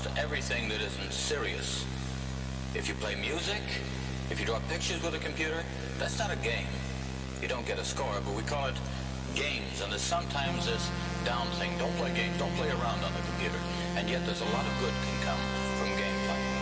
almost everything that isn't serious. If you play music, if you draw pictures with a computer, that's not a game. You don't get a score, but we call it games. And there's sometimes this down thing. Don't play games. Don't play around on the computer. And yet there's a lot of good can come from gameplay.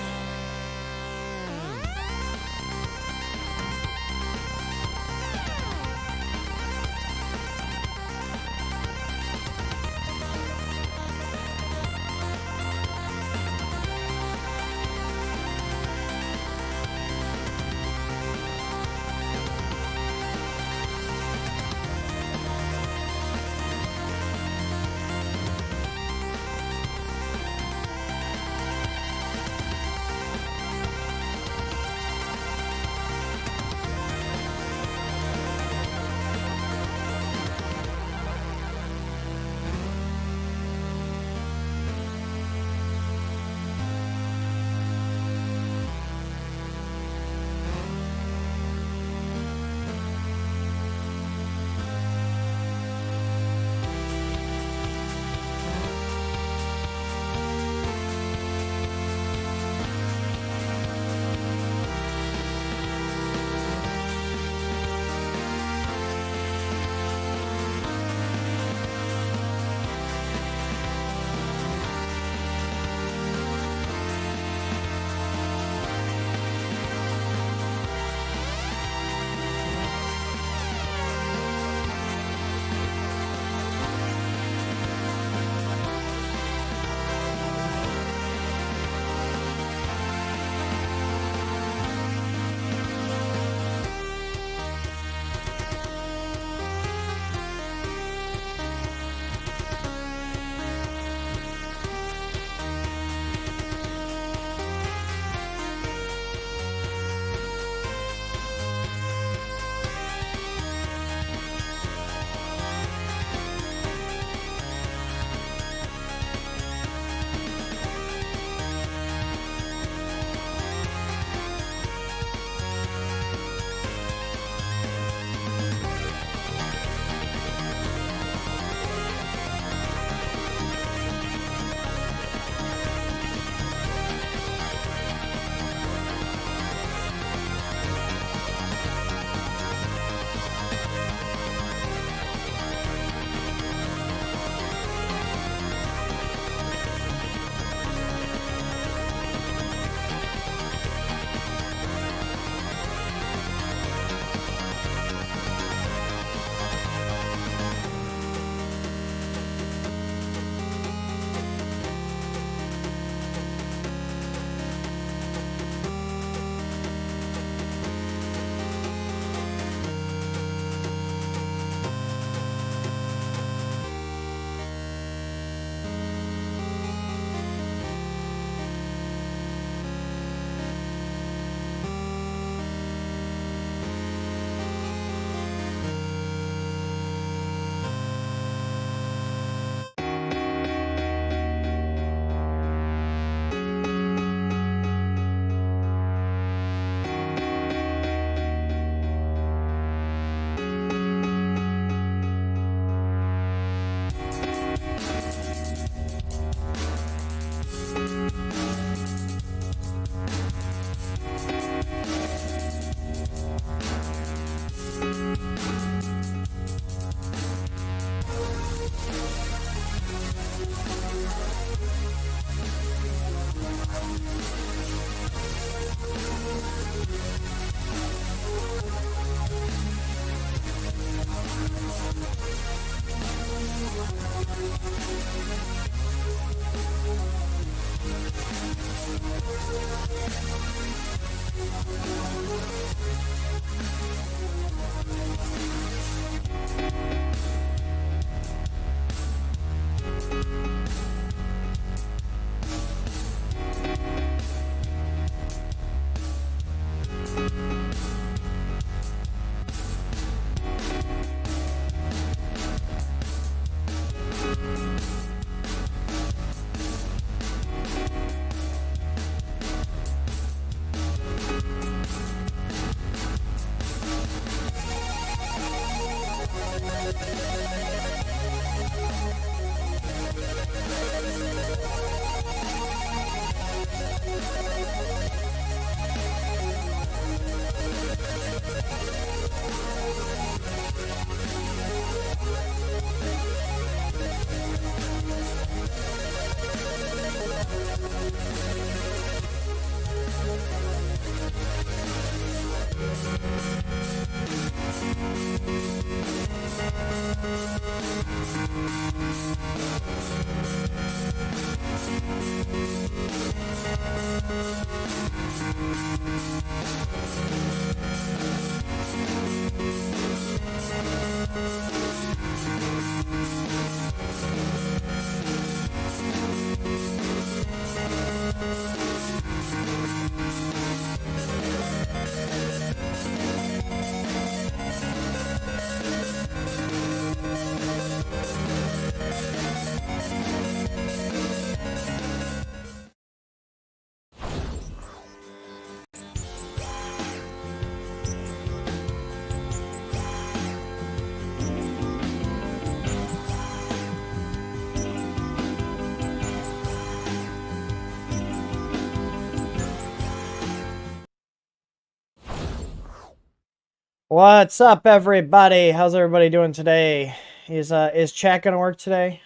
What's up, everybody? How's everybody doing today? Is chat gonna work today?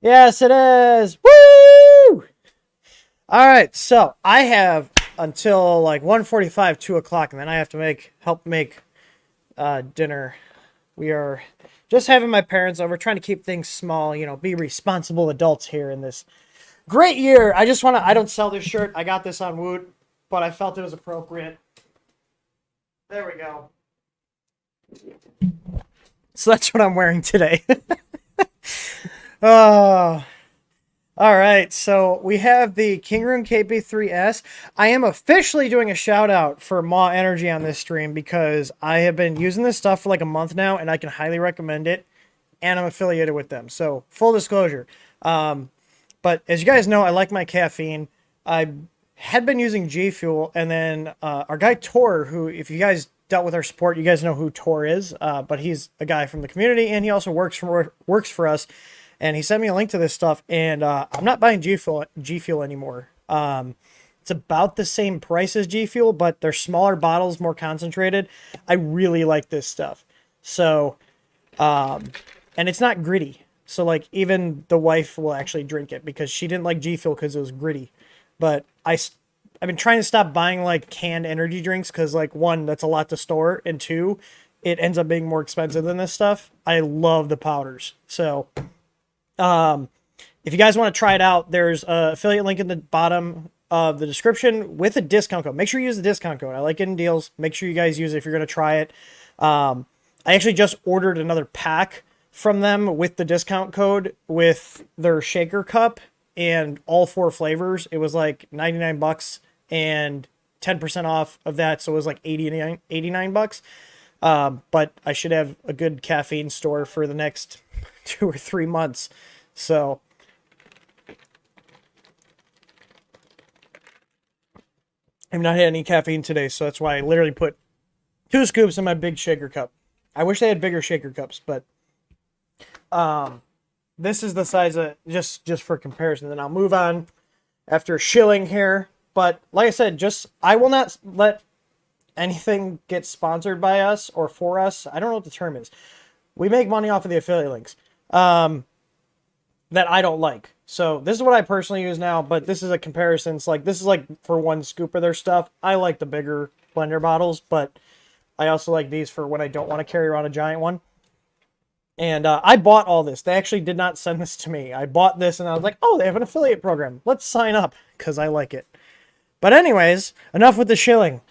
Yes, it is. Woo! All right, so I have until like 1:45, 2 o'clock, and then I have to help make dinner. We are just having my parents over, trying to keep things small. You know, be responsible adults here in this great year. I don't sell this shirt. I got this on Woot, but I felt it was appropriate. There we go. So that's what I'm wearing today. Oh, all right. So we have the Kingroon KP3S. I am officially doing a shout out for Maw Energy on this stream because I have been using this stuff for like a month now, and I can highly recommend it. And I'm affiliated with them. So full disclosure. But as you guys know, I like my caffeine. I had been using G Fuel, and then our guy Tor, who, if you guys dealt with our support, you guys know who Tor is. But he's a guy from the community, and he also works for us. And he sent me a link to this stuff, and I'm not buying G Fuel anymore. It's about the same price as G Fuel, but they're smaller bottles, more concentrated. I really like this stuff. So, and it's not gritty. So, like, even the wife will actually drink it because she didn't like G Fuel because it was gritty. But I've been trying to stop buying, like, canned energy drinks because, like, one, that's a lot to store, and two, it ends up being more expensive than this stuff. I love the powders. So, if you guys want to try it out, there's an affiliate link in the bottom of the description with a discount code. Make sure you use the discount code. I like getting deals. Make sure you guys use it if you're going to try it. I actually just ordered another pack from them with the discount code with their shaker cup and all 4 flavors. It was like 99 bucks and 10% off of that. So it was like 89 bucks. But I should have a good caffeine store for the next 2 or 3 months. So I've not had any caffeine today, so that's why I literally put 2 scoops in my big shaker cup. I wish they had bigger shaker cups, but this is the size of just for comparison. Then I'll move on after shilling here. But like I said, I will not let anything get sponsored by us or for us. I don't know what the term is. We make money off of the affiliate links that I don't like. So this is what I personally use now, but this is a comparison. It's like, this is like for 1 scoop of their stuff. I like the bigger blender bottles, but I also like these for when I don't want to carry around a giant one. And I bought all this. They actually did not send this to me. I bought this and I was like, oh, they have an affiliate program. Let's sign up because I like it. But anyways, enough with the shilling.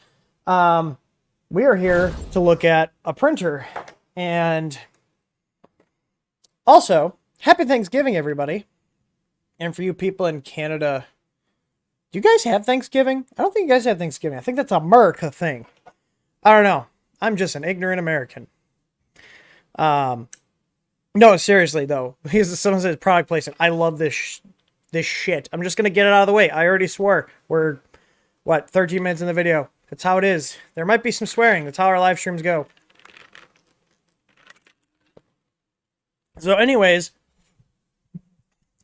We are here to look at a printer. And also, happy Thanksgiving, everybody. And for you people in Canada, do you guys have Thanksgiving? I don't think you guys have Thanksgiving. I think that's a America thing. I don't know. I'm just an ignorant American. No, seriously, though. Someone says product placement. I love this shit. I'm just going to get it out of the way. I already swore. We're, 13 minutes in the video. That's how it is. There might be some swearing. That's how our live streams go. So anyways,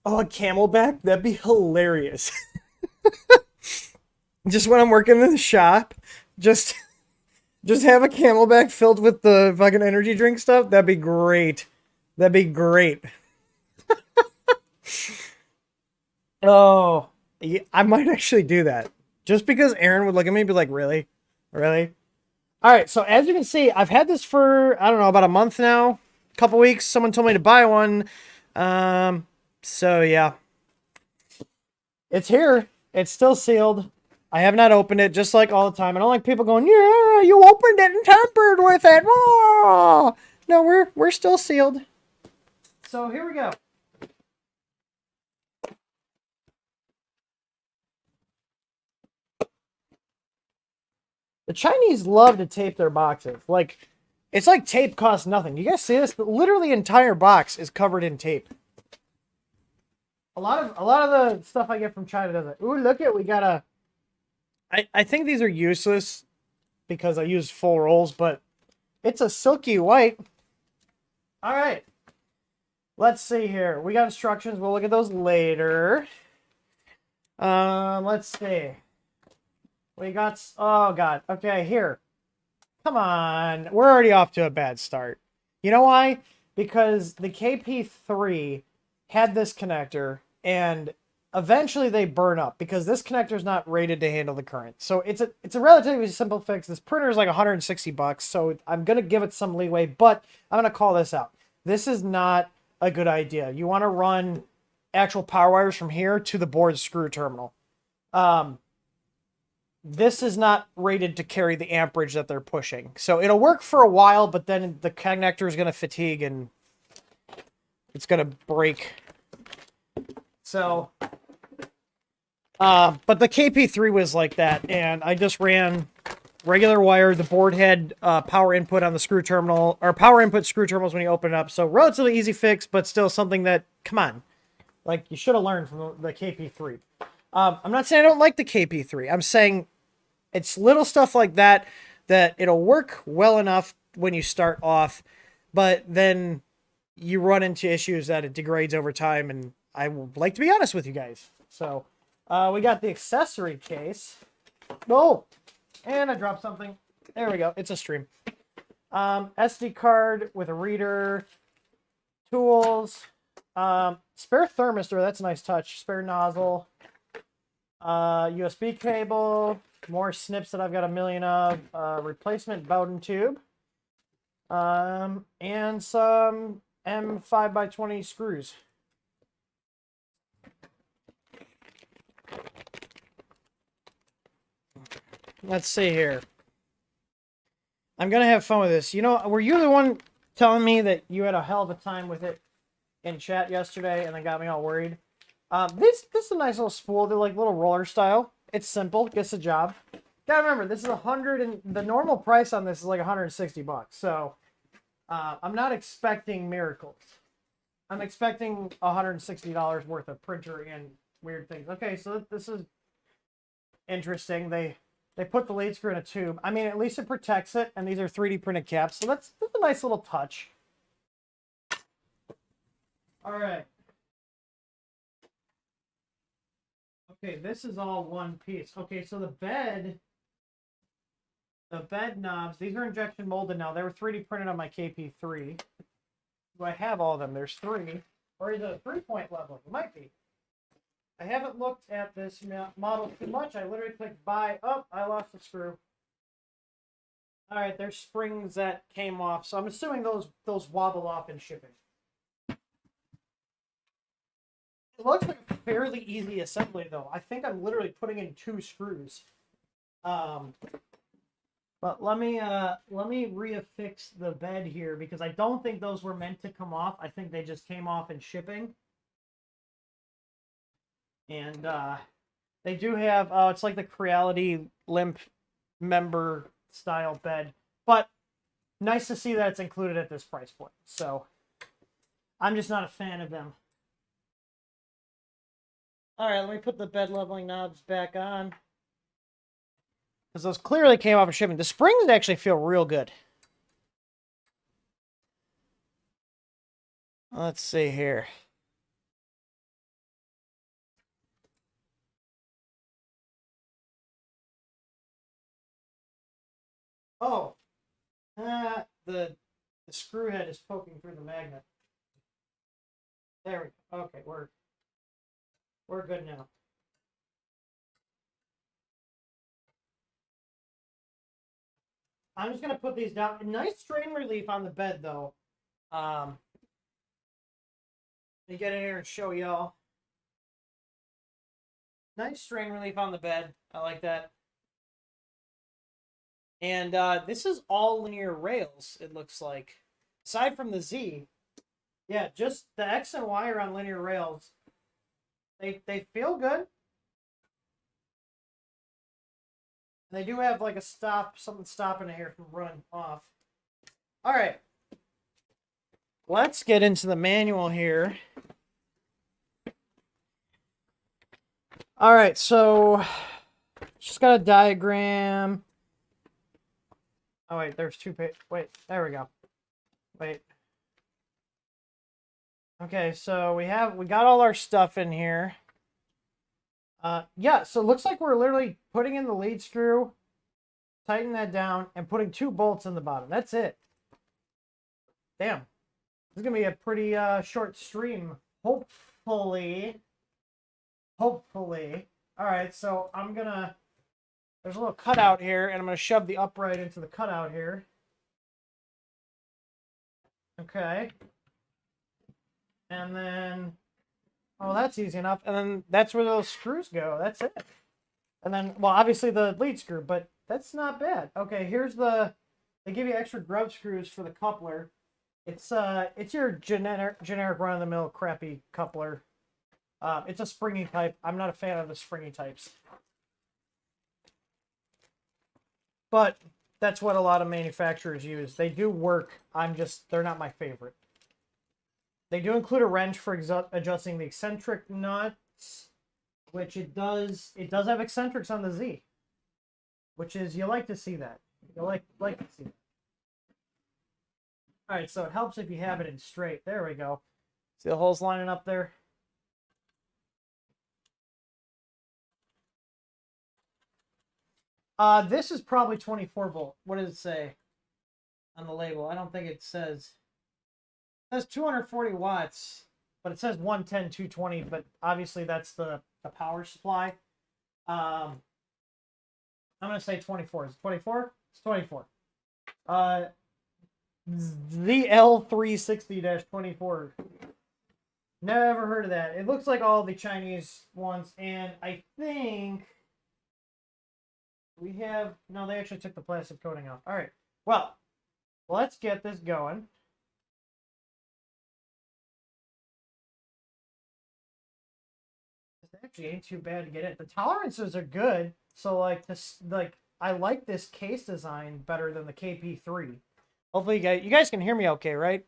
oh, a Camelback? That'd be hilarious. Just when I'm working in the shop, just have a Camelback filled with the fucking energy drink stuff. That'd be great. That'd be great. Oh, Yeah, I might actually do that. Just because Aaron would look at me and be like, really? Really? All right, so as you can see, I've had this for, I don't know, about a month now, a couple weeks. Someone told me to buy one. So yeah, it's here. It's still sealed. I have not opened it, just like all the time. I don't like people going, yeah, you opened it and tampered with it. Oh! No, we're still sealed. So here we go. The Chinese love to tape their boxes. Like, it's like tape costs nothing. You guys see this? Literally, entire box is covered in tape. A lot of the stuff I get from China does it. Ooh, look at we got a. I think these are useless because I use full rolls, but it's a silky white. All right. Let's see here. We got instructions. We'll look at those later. Let's see. We got. Oh God. Okay, here. Come on. We're already off to a bad start. You know why? Because the KP3 had this connector, and eventually they burn up because this connector is not rated to handle the current. So it's a relatively simple fix. This printer is like 160 bucks, so I'm gonna give it some leeway, but I'm gonna call this out. This is not a good idea. You want to run actual power wires from here to the board screw terminal. This is not rated to carry the amperage that they're pushing. So it'll work for a while, but then the connector is going to fatigue and it's going to break. So, but the KP3 was like that, and I just ran regular wire. The board had power input on the screw terminal, or power input screw terminals when you open it up. So relatively easy fix, but still something that, come on, like you should have learned from the KP3. I'm not saying I don't like the KP3. I'm saying it's little stuff like that that it'll work well enough when you start off, but then you run into issues that it degrades over time, and I would like to be honest with you guys. So we got the accessory case. Oh, and I dropped something. There we go. It's a stream. SD card with a reader, tools, spare thermistor. That's a nice touch. Spare nozzle. USB cable, more snips that I've got a million of, replacement Bowden tube, and some M5x20 screws. Let's see here. I'm gonna have fun with this. You know, were you the one telling me that you had a hell of a time with it in chat yesterday and then got me all worried? This is a nice little spool. They're like little roller style. It's simple, gets the job. Gotta remember, this is 100, and the normal price on this is like 160 bucks. So I'm not expecting miracles. I'm expecting $160 worth of printer and weird things. Okay, so this is interesting. They put the lead screw in a tube. I mean, at least it protects it, and these are 3D printed caps, so that's a nice little touch. All right. Okay, this is all one piece. Okay, so the bed knobs, these are injection molded now. They were 3D printed on my KP3. Do I have all of them? There's 3. Or is it a 3-point level? It might be. I haven't looked at this model too much. I literally clicked buy. Oh, I lost the screw. All right, there's springs that came off. So I'm assuming those wobble off in shipping. It looks like a fairly easy assembly, though. I think I'm literally putting in 2 screws. But let me reaffix the bed here because I don't think those were meant to come off. I think they just came off in shipping. And they do have it's like the Creality limp member style bed, but nice to see that it's included at this price point. So I'm just not a fan of them. All right, let me put the bed leveling knobs back on. Because those clearly came off of shipping. The springs actually feel real good. Let's see here. Oh, the screw head is poking through the magnet. There we go. Okay, we're good now. I'm just gonna put these down. Nice strain relief on the bed though. Let me get in here and show y'all. Nice strain relief on the bed. I like that. And this is all linear rails, it looks like. Aside from the Z. Yeah, just the X and Y are on linear rails. They feel good. They do have like a something stopping it here from running off. All right. Let's get into the manual here. All right, so just got a diagram. Oh wait, there's two pages. Wait, there we go. Wait. Okay, so we got all our stuff in here. Yeah, so it looks like we're literally putting in the lead screw, tighten that down, and putting 2 bolts in the bottom. That's it. Damn. This is gonna be a pretty short stream. Hopefully. Hopefully. Alright, so there's a little cutout here, and I'm gonna shove the upright into the cutout here. Okay. And then, oh, that's easy enough. And then that's where those screws go. That's it. And then, well, obviously the lead screw, but that's not bad. Okay, here's they give you extra grub screws for the coupler. It's your generic run-of-the-mill crappy coupler. It's a springy type. I'm not a fan of the springy types. But that's what a lot of manufacturers use. They do work. They're not my favorite. They do include a wrench for adjusting the eccentric nuts, which it does have eccentrics on the Z, which is, you like to see that. You like to see that. All right, so it helps if you have it in straight. There we go. See the holes lining up there? This is probably 24 volt. What does it say on the label? I don't think it says. It says 240 watts, but it says 110, 220, but obviously that's the power supply. I'm going to say 24. Is it 24? It's 24. The L360-24. Never heard of that. It looks like all the Chinese ones, and I think we have... No, they actually took the plastic coating off. All right. Well, let's get this going. It actually ain't too bad to get in. The tolerances are good. So, I like this case design better than the KP3. Hopefully, you guys can hear me okay, right?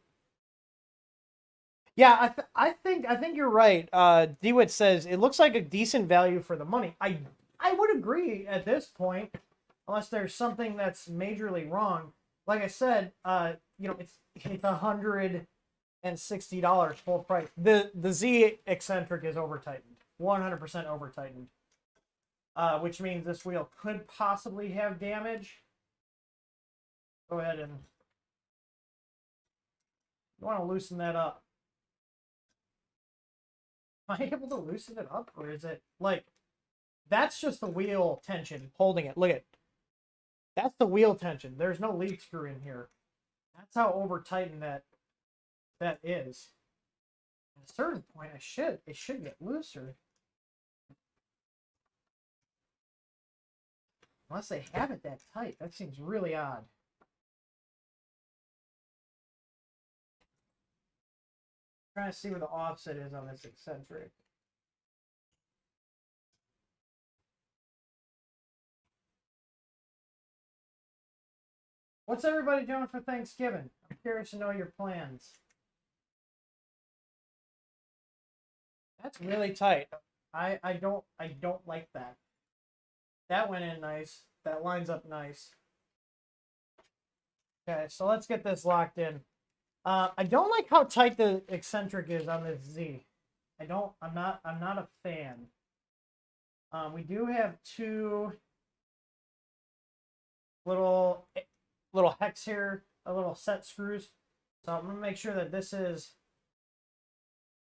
Yeah, I think you're right. DeWitt says it looks like a decent value for the money. I would agree at this point, unless there's something that's majorly wrong. Like I said, it's $160 full price. The Z eccentric is over tightened, 100% over tightened, which means this wheel could possibly have damage. Go ahead and you want to loosen that up. Am I able to loosen it up, or is it like that's just the wheel tension holding it? Look at that's the wheel tension. There's no lead screw in here. That's how over tightened that is. At a certain point, it should get looser. Unless they have it that tight. That seems really odd. I'm trying to see where the offset is on this eccentric. What's everybody doing for Thanksgiving? I'm curious to know your plans. That's really tight. I don't like that. That went in nice. That lines up nice. Okay, so let's get this locked in. I don't like how tight the eccentric is on this Z. I'm not a fan. We do have 2 little hex here, little set screws. So I'm gonna make sure that this is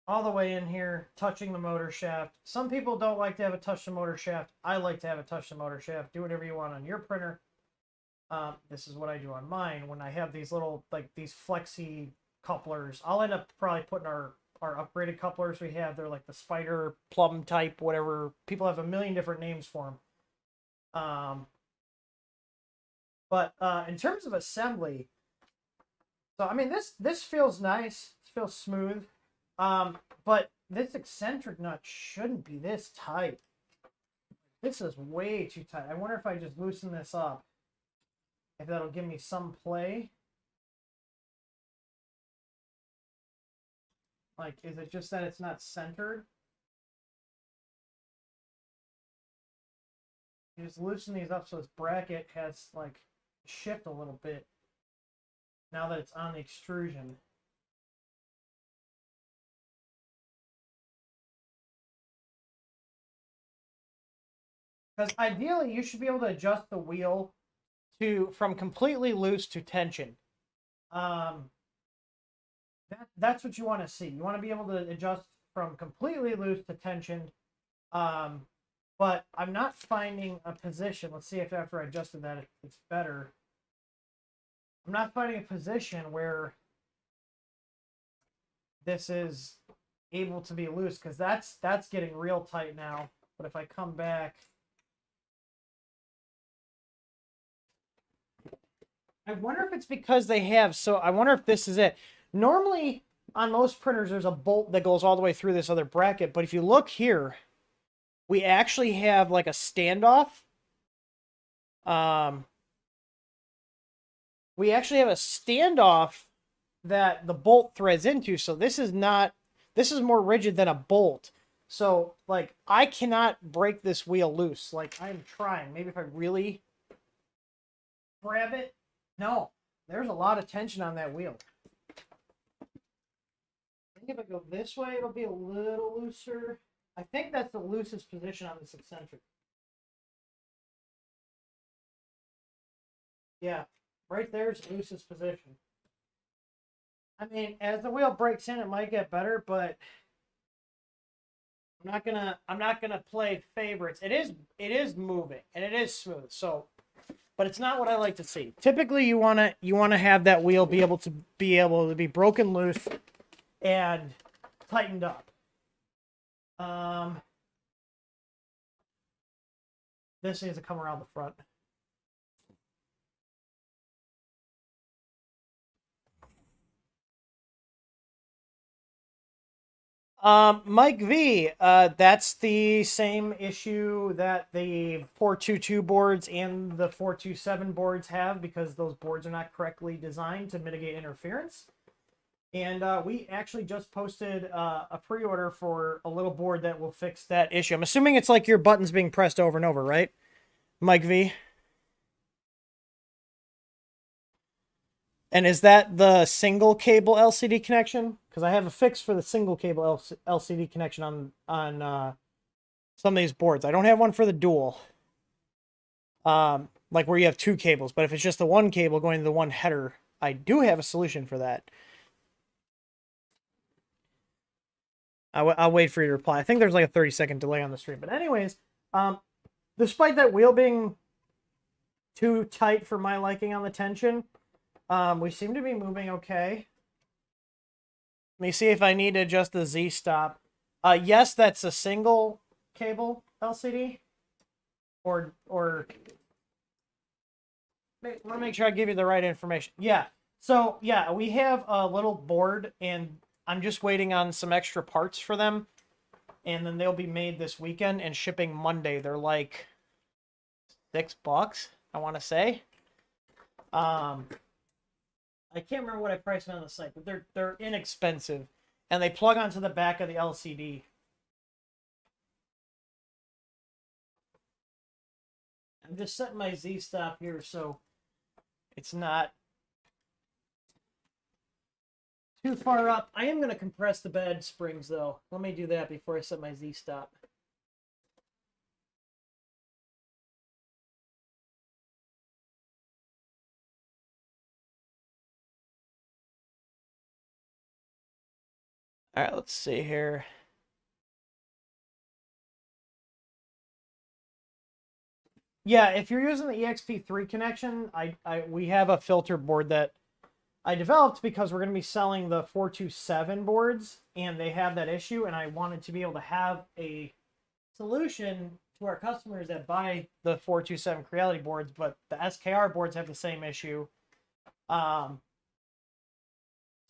all the way in here, touching the motor shaft. Some people don't like to have it touch the motor shaft. I like to have it touch the motor shaft. Do whatever you want on your printer. This is what I do on mine. When I have these little, like these flexi couplers, I'll end up probably putting our upgraded couplers we have. They're like the spider plum type, whatever. People have a million different names for them. But in terms of assembly, so I mean this feels nice. It feels smooth. But this eccentric nut shouldn't be this tight. This is way too tight. I wonder if I just loosen this up, if that'll give me some play. Like, is it just that it's not centered? You just loosen these up so this bracket has, like, shift a little bit now that it's on the extrusion. Because ideally, you should be able to adjust the wheel from completely loose to tension. That's what you want to see. You want to be able to adjust from completely loose to tension. But I'm not finding a position. Let's see if after I adjusted that, it's better. I'm not finding a position where this is able to be loose, because that's getting real tight now. But if I come back, I wonder if it's because they have, so I wonder if this is it. Normally, on most printers, there's a bolt that goes all the way through this other bracket. But if you look here, we actually have like a standoff. We actually have a standoff that the bolt threads into. So this is more rigid than a bolt. So, like, I cannot break this wheel loose. Like, I'm trying. Maybe if I really grab it. No, there's a lot of tension on that wheel. I think if I go this way, it'll be a little looser. I think that's the loosest position on this eccentric. Yeah, right there's the loosest position. I mean, as the wheel breaks in, it might get better, but I'm not gonna play favorites. It is moving and it is smooth. So, but it's not what I like to see. Typically, you wanna have that wheel be able to be broken loose and tightened up. This needs to come around the front. Mike V, that's the same issue that the 422 boards and the 427 boards have, because those boards are not correctly designed to mitigate interference. And we actually just posted a pre-order for a little board that will fix that issue. I'm assuming it's like your buttons being pressed over and over, right, Mike V? And is that the single cable LCD connection? Because I have a fix for the single cable LCD connection on some of these boards. I don't have one for the dual, like where you have two cables. But if it's just the one cable going to the one header, I do have a solution for that. I'll wait for you to reply. I think there's like a 30-second delay on the stream. But anyways, despite that wheel being too tight for my liking on the tension, we seem to be moving okay. Let me see if I need to adjust the Z-stop. Yes, that's a single cable LCD. Or I want to make sure I give you the right information. Yeah. So, yeah, we have a little board, and I'm just waiting on some extra parts for them. And then they'll be made this weekend and shipping Monday. They're like $6, I want to say. I can't remember what I priced them on the site, but they're inexpensive, and they plug onto the back of the LCD. I'm just setting my Z-stop here so it's not too far up. I am going to compress the bed springs, though. Let me do that before I set my Z-stop. All right, let's see here. Yeah, if you're using the EXP3 connection, we have a filter board that I developed because we're going to be selling the 427 boards, and they have that issue, and I wanted to be able to have a solution to our customers that buy the 427 Creality boards, but the SKR boards have the same issue.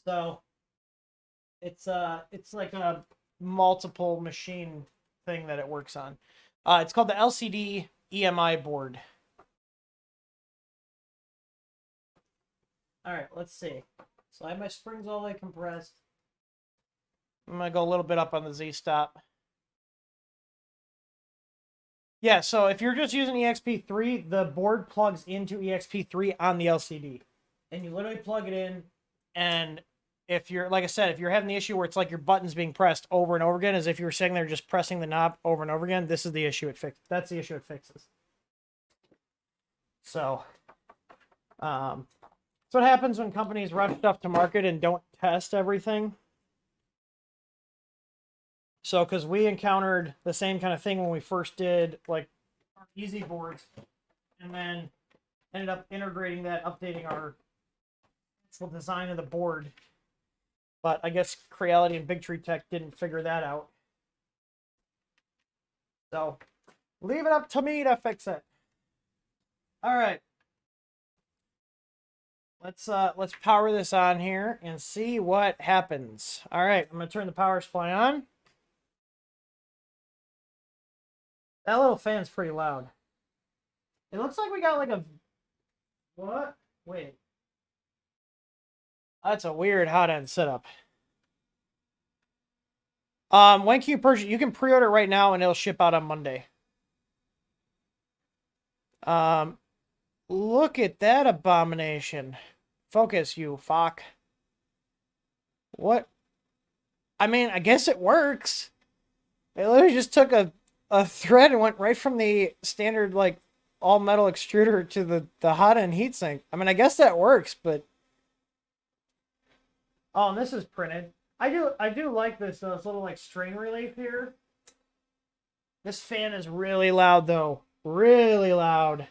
So it's like a multiple machine thing that it works on. It's called the LCD EMI board. All right, let's see. So I have my springs all the way compressed. I'm gonna go a little bit up on the Z-stop. Yeah, so if you're just using EXP3, the board plugs into EXP3 on the LCD. And you literally plug it in, and if you're, like I said, if you're having the issue where it's like your buttons being pressed over and over again, as if you were sitting there just pressing the knob over and over again, this is the issue it fixes. That's the issue it fixes. So, that's what happens when companies rush stuff to market and don't test everything. So, because we encountered the same kind of thing when we first did like our easy boards, and then ended up integrating that, updating our actual design of the board. But I guess Creality and Big Tree Tech didn't figure that out. So, leave it up to me to fix it. All right. Let's power this on here and see what happens. All right, I'm gonna turn the power supply on. That little fan's pretty loud. It looks like we got like a... What? Wait. That's a weird hot end setup. When can you purchase? You can pre-order right now and it'll ship out on Monday. Look at that abomination. Focus, you fuck. What? I mean, I guess it works. It literally just took a thread and went right from the standard, like, all-metal extruder to the hot-end heatsink. I mean, I guess that works, but... Oh, and this is printed. I do like this little, like, strain relief here. This fan is really loud, though. Really loud.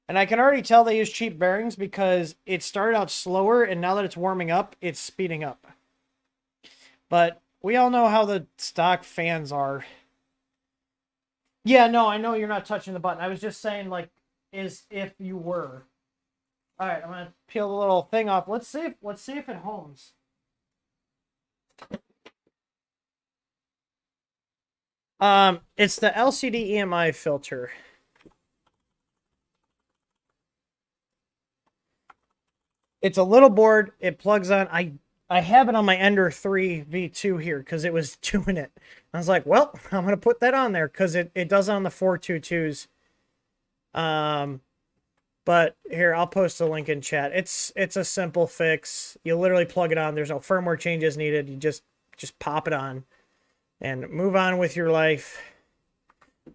And I can already tell they use cheap bearings because it started out slower, and now that it's warming up, it's speeding up. But we all know how the stock fans are. Yeah, no, I know you're not touching the button. I was just saying, like, is if you were. All right, I'm gonna peel the little thing off. Let's see if it homes. It's the LCD EMI filter. It's a little board. It plugs on. I have it on my Ender 3 V2 here because it was doing it. I was like, well, I'm going to put that on there because it does on the 422s. But here, I'll post a link in chat. It's a simple fix. You literally plug it on. There's no firmware changes needed. You just pop it on and move on with your life.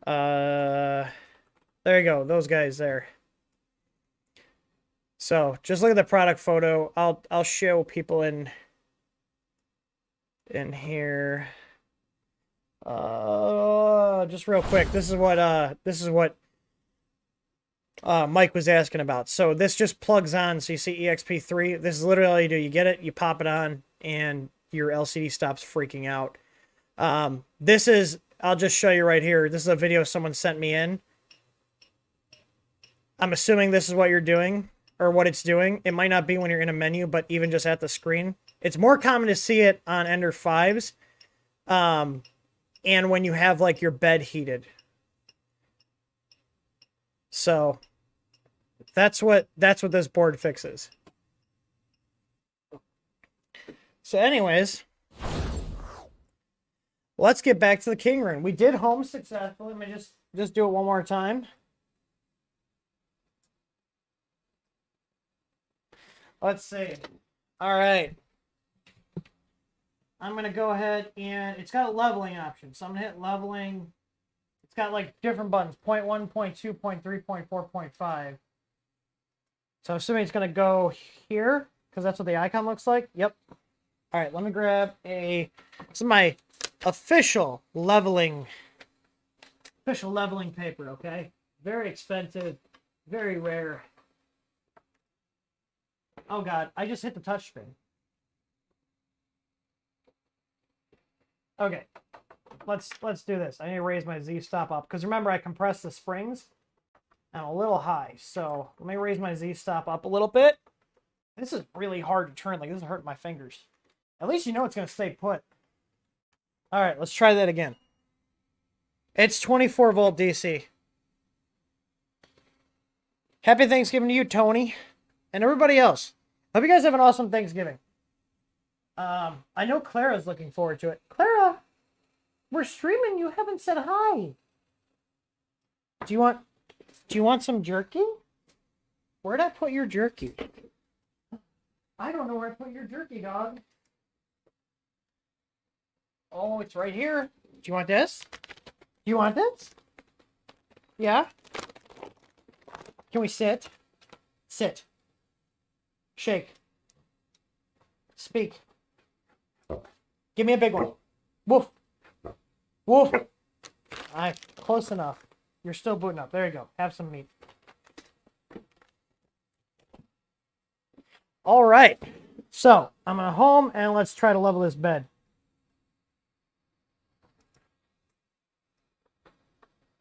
There you go. Those guys there. So just look at the product photo. I'll show people in here. Just real quick. This is what Mike was asking about. So this just plugs on. So you see EXP3. This is literally all you do. You get it, you pop it on, and your LCD stops freaking out. This is, I'll just show you right here. This is a video someone sent me in. I'm assuming this is what you're doing, or what it's doing. It might not be when you're in a menu, but even just at the screen. It's more common to see it on Ender 5s. And when you have, like, your bed heated. So that's what this board fixes. So anyways, let's get back to the Kingroon. We did home successfully. Let me just do it one more time. Let's see. All right. I'm going to go ahead and it's got a leveling option. So I'm going to hit leveling. It's got like different buttons, 0.1, 0.2, 0.3, 0.4, 0.5. So I'm assuming it's going to go here because that's what the icon looks like. Yep. All right, let me grab this is my official leveling paper, okay? Very expensive. Very rare. Oh god, I just hit the touchscreen. Okay. Let's do this. I need to raise my Z stop up. Because remember, I compressed the springs. I'm a little high. So let me raise my Z stop up a little bit. This is really hard to turn. Like, this is hurting my fingers. At least you know it's going to stay put. Alright, let's try that again. It's 24 volt DC. Happy Thanksgiving to you, Tony. And everybody else. Hope you guys have an awesome Thanksgiving. I know Clara's looking forward to it. Clara, we're streaming. You haven't said hi. Do you want some jerky? Where'd I put your jerky? I don't know where I put your jerky, dog. Oh, it's right here. Do you want this? Do you want this? Yeah? Can we sit? Sit. Shake. Speak. Give me a big one. Woof. Woof. Alright, close enough. You're still booting up. There you go. Have some meat. Alright. So, I'm going to home and let's try to level this bed.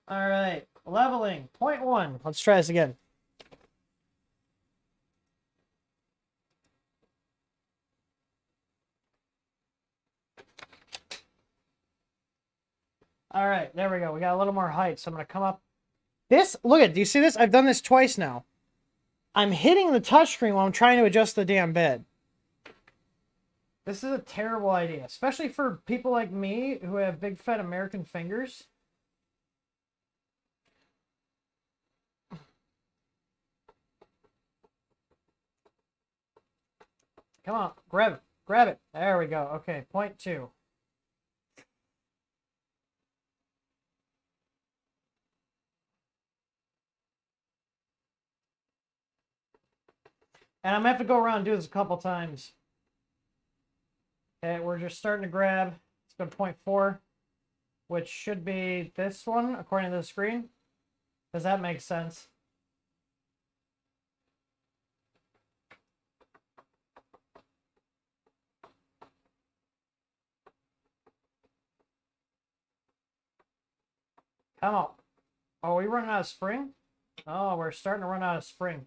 Alright. Leveling. 0.1. Let's try this again. All right, there we go. We got a little more height, so I'm going to come up. This, look at, do you see this? I've done this twice now. I'm hitting the touchscreen while I'm trying to adjust the damn bed. This is a terrible idea, especially for people like me who have big fat American fingers. Come on, grab it. Grab it. There we go. Okay, 0.2. And I'm going to have to go around and do this a couple times. Okay, we're just starting to grab. Let's go to 0.4, which should be this one, according to the screen. Does that make sense? Come on. Oh, are we running out of spring? Oh, we're starting to run out of spring.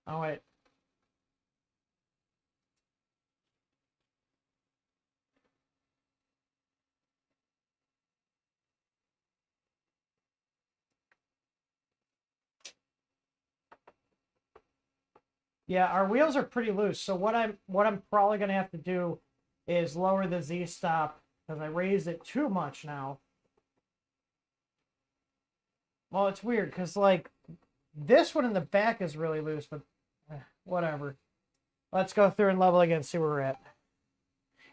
Oh, wait. Yeah, our wheels are pretty loose. So what I'm probably going to have to do is lower the Z stop because I raised it too much now. Well, it's weird because like this one in the back is really loose, but whatever. Let's go through and level again, see where we're at.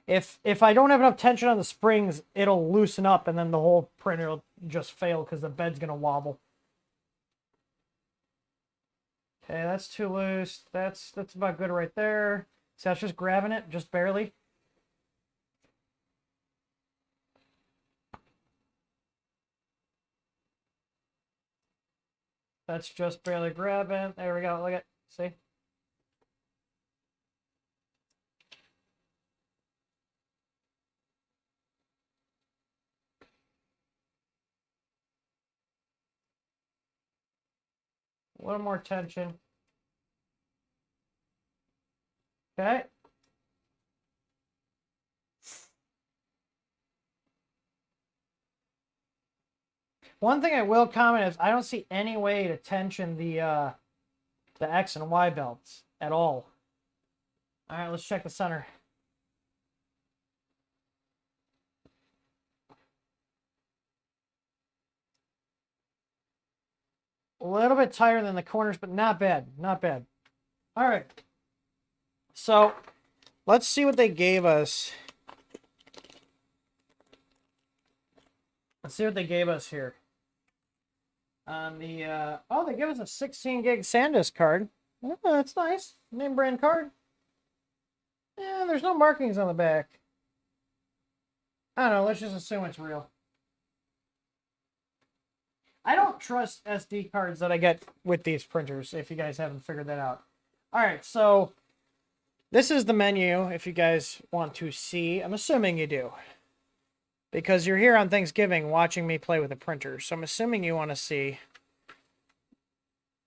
If I don't have enough tension on the springs, it'll loosen up and then the whole printer will just fail because the bed's going to wobble. Okay, that's too loose. That's about good right there. So that's just grabbing it, just barely. That's just barely grabbing. There we go. Look at, see? A little more tension. Okay. One thing I will comment is I don't see any way to tension the X and Y belts at all. All right, let's check the center. A little bit tighter than the corners, but not bad. Not bad. All right. So, let's see what they gave us. Let's see what they gave us here. On the, oh, they gave us a 16 gig SanDisk card. Oh, that's nice. Name brand card. Yeah, there's no markings on the back. I don't know. Let's just assume it's real. I don't trust SD cards that I get with these printers, if you guys haven't figured that out. All right, so this is the menu, if you guys want to see. I'm assuming you do, because you're here on Thanksgiving watching me play with a printer. So I'm assuming you want to see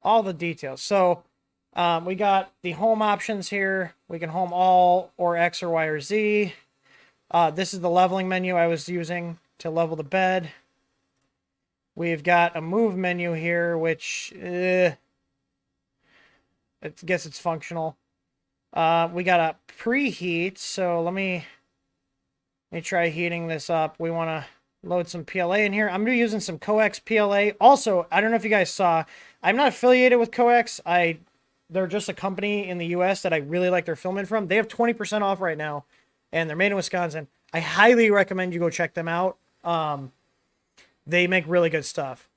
all the details. So we got the home options here. We can home all or X or Y or Z. This is the leveling menu I was using to level the bed. We've got a move menu here, which I guess it's functional. We got a preheat, so let me try heating this up. We want to load some PLA in here. I'm going to be using some Coax PLA. Also, I don't know if you guys saw, I'm not affiliated with Coax. They're just a company in the US that I really like their filament from. They have 20% off right now, and they're made in Wisconsin. I highly recommend you go check them out. They make really good stuff.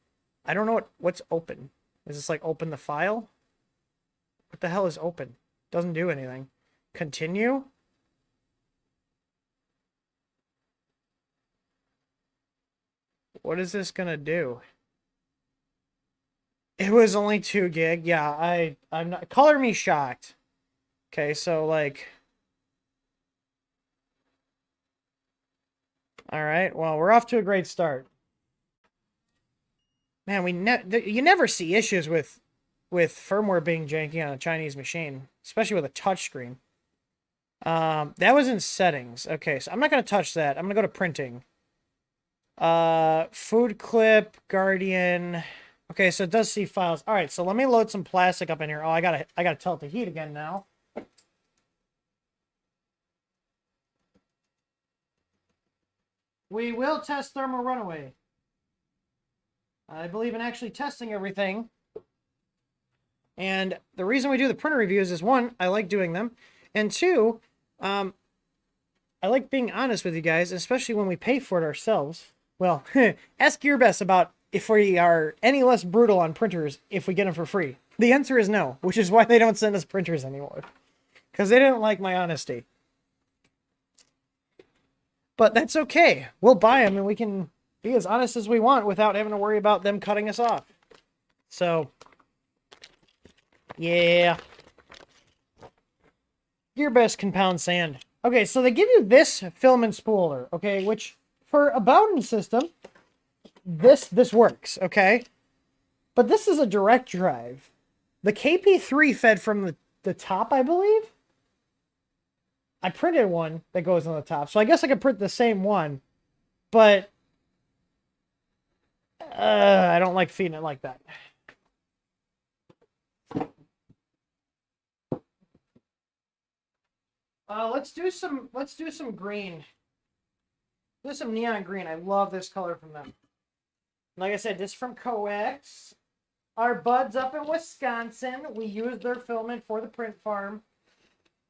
I don't know what's open. Is this like open the file? What the hell is open? Doesn't do anything. Continue? What is this gonna do? It was only 2 gig. Yeah, I'm not, color me shocked. Okay, so like, all right, well, we're off to a great start. Man, you never see issues with firmware being janky on a Chinese machine, especially with a touchscreen. That was in settings. Okay, so I'm not going to touch that. I'm going to go to printing. Food clip, Guardian. Okay, so it does see files. All right, so let me load some plastic up in here. Oh, I gotta tell it to heat again now. We will test thermal runaway. I believe in actually testing everything. And the reason we do the printer reviews is, 1, I like doing them. And 2, I like being honest with you guys, especially when we pay for it ourselves. Well, ask your best about if we are any less brutal on printers if we get them for free. The answer is no, which is why they don't send us printers anymore. Because they didn't like my honesty. But that's okay. We'll buy them and we can be as honest as we want without having to worry about them cutting us off. So, yeah. Your best can pound sand. Okay, so they give you this filament spooler, okay, which for a Bowden system, this works, okay? But this is a direct drive. The KP3 fed from the top, I believe. I printed one that goes on the top, so I guess I could print the same one, but I don't like feeding it like that. Let's do some green. Do some neon green. I love this color from them. Like I said, this is from Coax. Our buds up in Wisconsin. We use their filament for the print farm.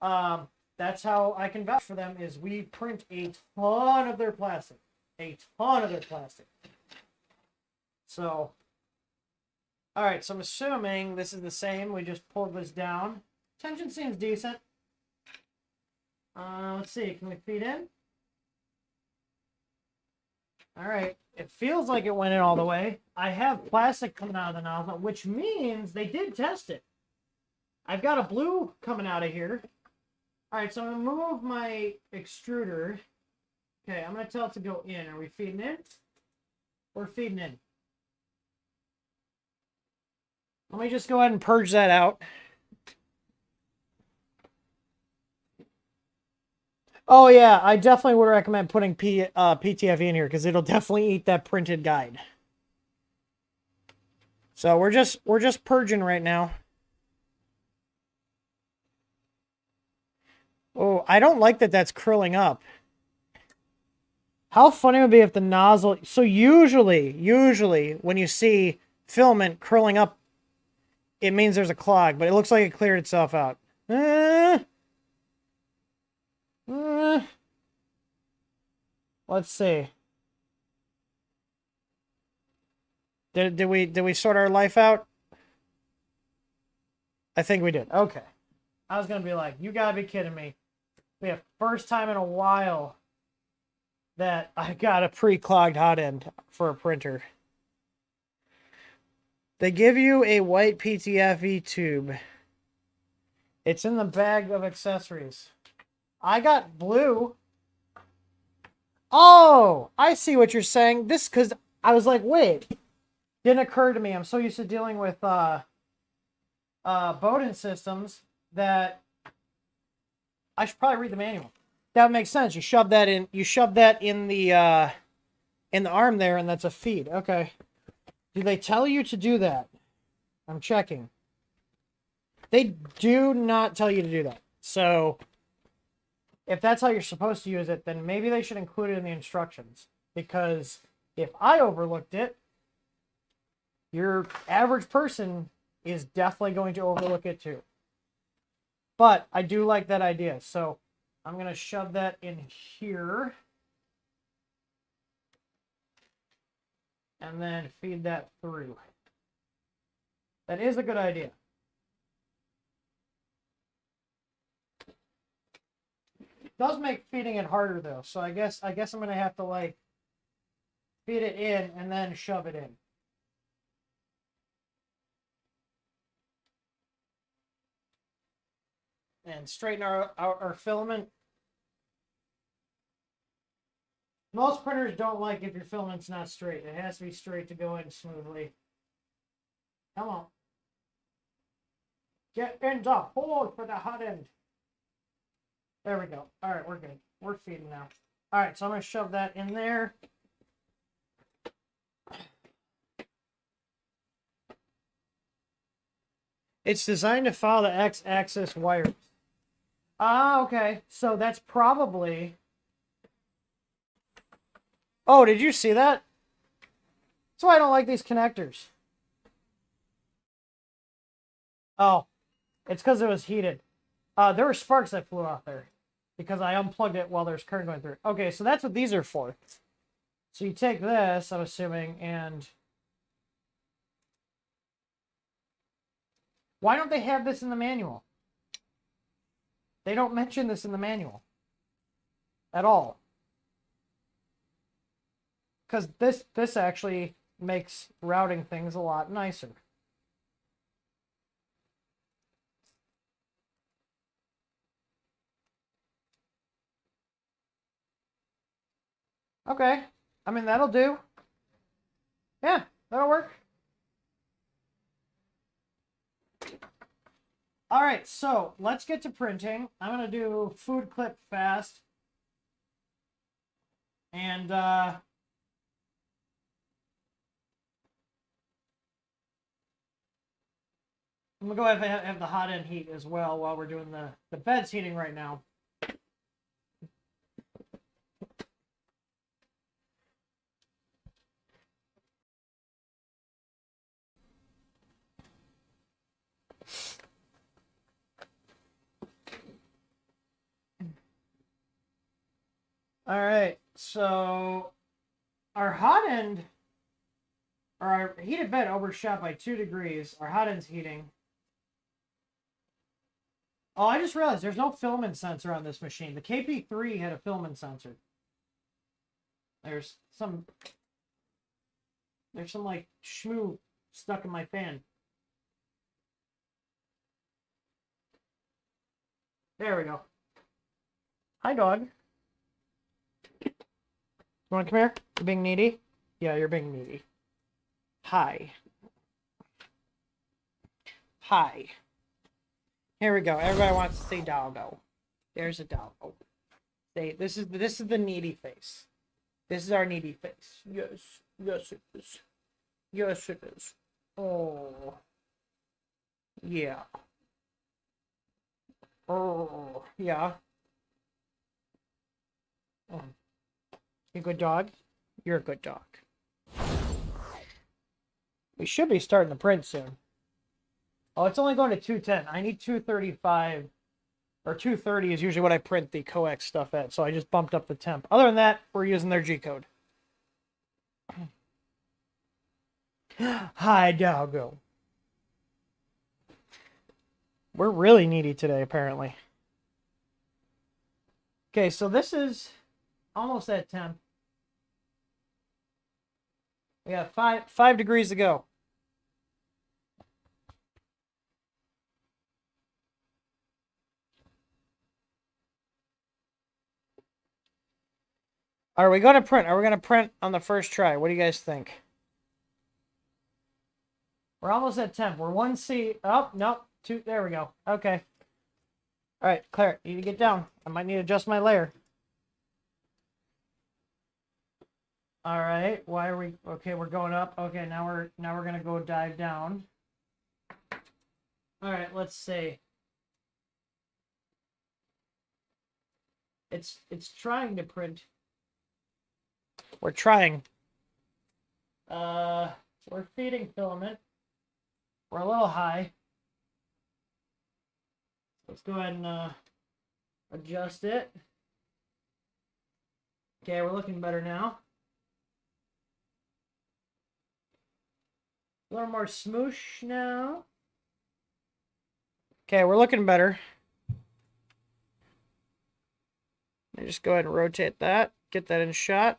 That's how I can vouch for them, is we print a ton of their plastic. A ton of their plastic. So, all right, so I'm assuming this is the same. We just pulled this down. Tension seems decent. Let's see, can we feed in? All right, it feels like it went in all the way. I have plastic coming out of the nozzle, which means they did test it. I've got a blue coming out of here. All right, so I'm going to move my extruder. Okay, I'm going to tell it to go in. Are we feeding in? We're feeding in. Let me just go ahead and purge that out. Oh, yeah, I definitely would recommend putting PTFE in here because it'll definitely eat that printed guide. So we're just purging right now. Oh, I don't like that that's curling up. How funny it would be if the nozzle... So usually when you see filament curling up, it means there's a clog, but it looks like it cleared itself out. Let's see. Did we sort our life out? I think we did. Okay. I was gonna be like, you gotta be kidding me. We have first time in a while that I got a pre-clogged hot end for a printer. They give you a white PTFE tube. It's in the bag of accessories. I got blue. Oh, I see what you're saying. This, because I was like, wait. Didn't occur to me. I'm so used to dealing with Bowden systems that I should probably read the manual. That makes sense. You shove that in. You shove that in the arm there, and that's a feed. Okay. Do they tell you to do that? I'm checking. They do not tell you to do that. So, if that's how you're supposed to use it, then maybe they should include it in the instructions. Because if I overlooked it, your average person is definitely going to overlook it too. But I do like that idea. So, I'm going to shove that in here. And then feed that through. That is a good idea. It does make feeding it harder though, so I guess I'm gonna have to like feed it in and then shove it in. And straighten our filament. Most printers don't like if your filament's not straight. It has to be straight to go in smoothly. Come on. Get in the hole for the hot end. There we go. All right, we're good. We're feeding now. All right, so I'm going to shove that in there. It's designed to follow the X-axis wires. Ah, okay. So that's probably... Oh, did you see that? That's why I don't like these connectors. Oh, it's because it was heated. There were sparks that flew off there because I unplugged it while there's current going through. Okay, so that's what these are for. So you take this, I'm assuming, and... Why don't they have this in the manual? They don't mention this in the manual. At all. Because this actually makes routing things a lot nicer. Okay. I mean, that'll do. Yeah, that'll work. All right, so let's get to printing. I'm going to do food clip fast. And, I'm going to go ahead and have the hot end heat as well while we're doing the bed's heating right now. All right, so our hot end, or our heated bed overshot by 2 degrees. Our hot end's heating. Oh, I just realized there's no filament sensor on this machine. The KP3 had a filament sensor. There's some like shmoo stuck in my fan. There we go. Hi, dog. You want to come here? You being needy? Yeah, you're being needy. Hi. Hi. Here we go. Everybody wants to see doggo. There's a doggo. This is the needy face. This is our needy face. Yes. Yes, it is. Yes, it is. Oh. Yeah. Oh. Yeah. Oh. You a good dog? You're a good dog. We should be starting to print soon. Oh, it's only going to 210. I need 235. Or 230 is usually what I print the coax stuff at. So I just bumped up the temp. Other than that, we're using their G-code. Hi, doggo. We're really needy today, apparently. Okay, so this is almost at temp. We got five degrees to go. Are we going to print? Are we going to print on the first try? What do you guys think? We're almost at temp. We're 1C. Oh, nope. 2. There we go. Okay. All right, Claire, you need to get down. I might need to adjust my layer. All right. Why are we? Okay, we're going up. Okay, now we're going to go dive down. All right, let's see. It's trying to print. We're trying. We're feeding filament. We're a little high. Let's go ahead and adjust it. Okay, we're looking better now. A little more smoosh now. Okay, we're looking better. Let me just go ahead and rotate that. Get that in shot.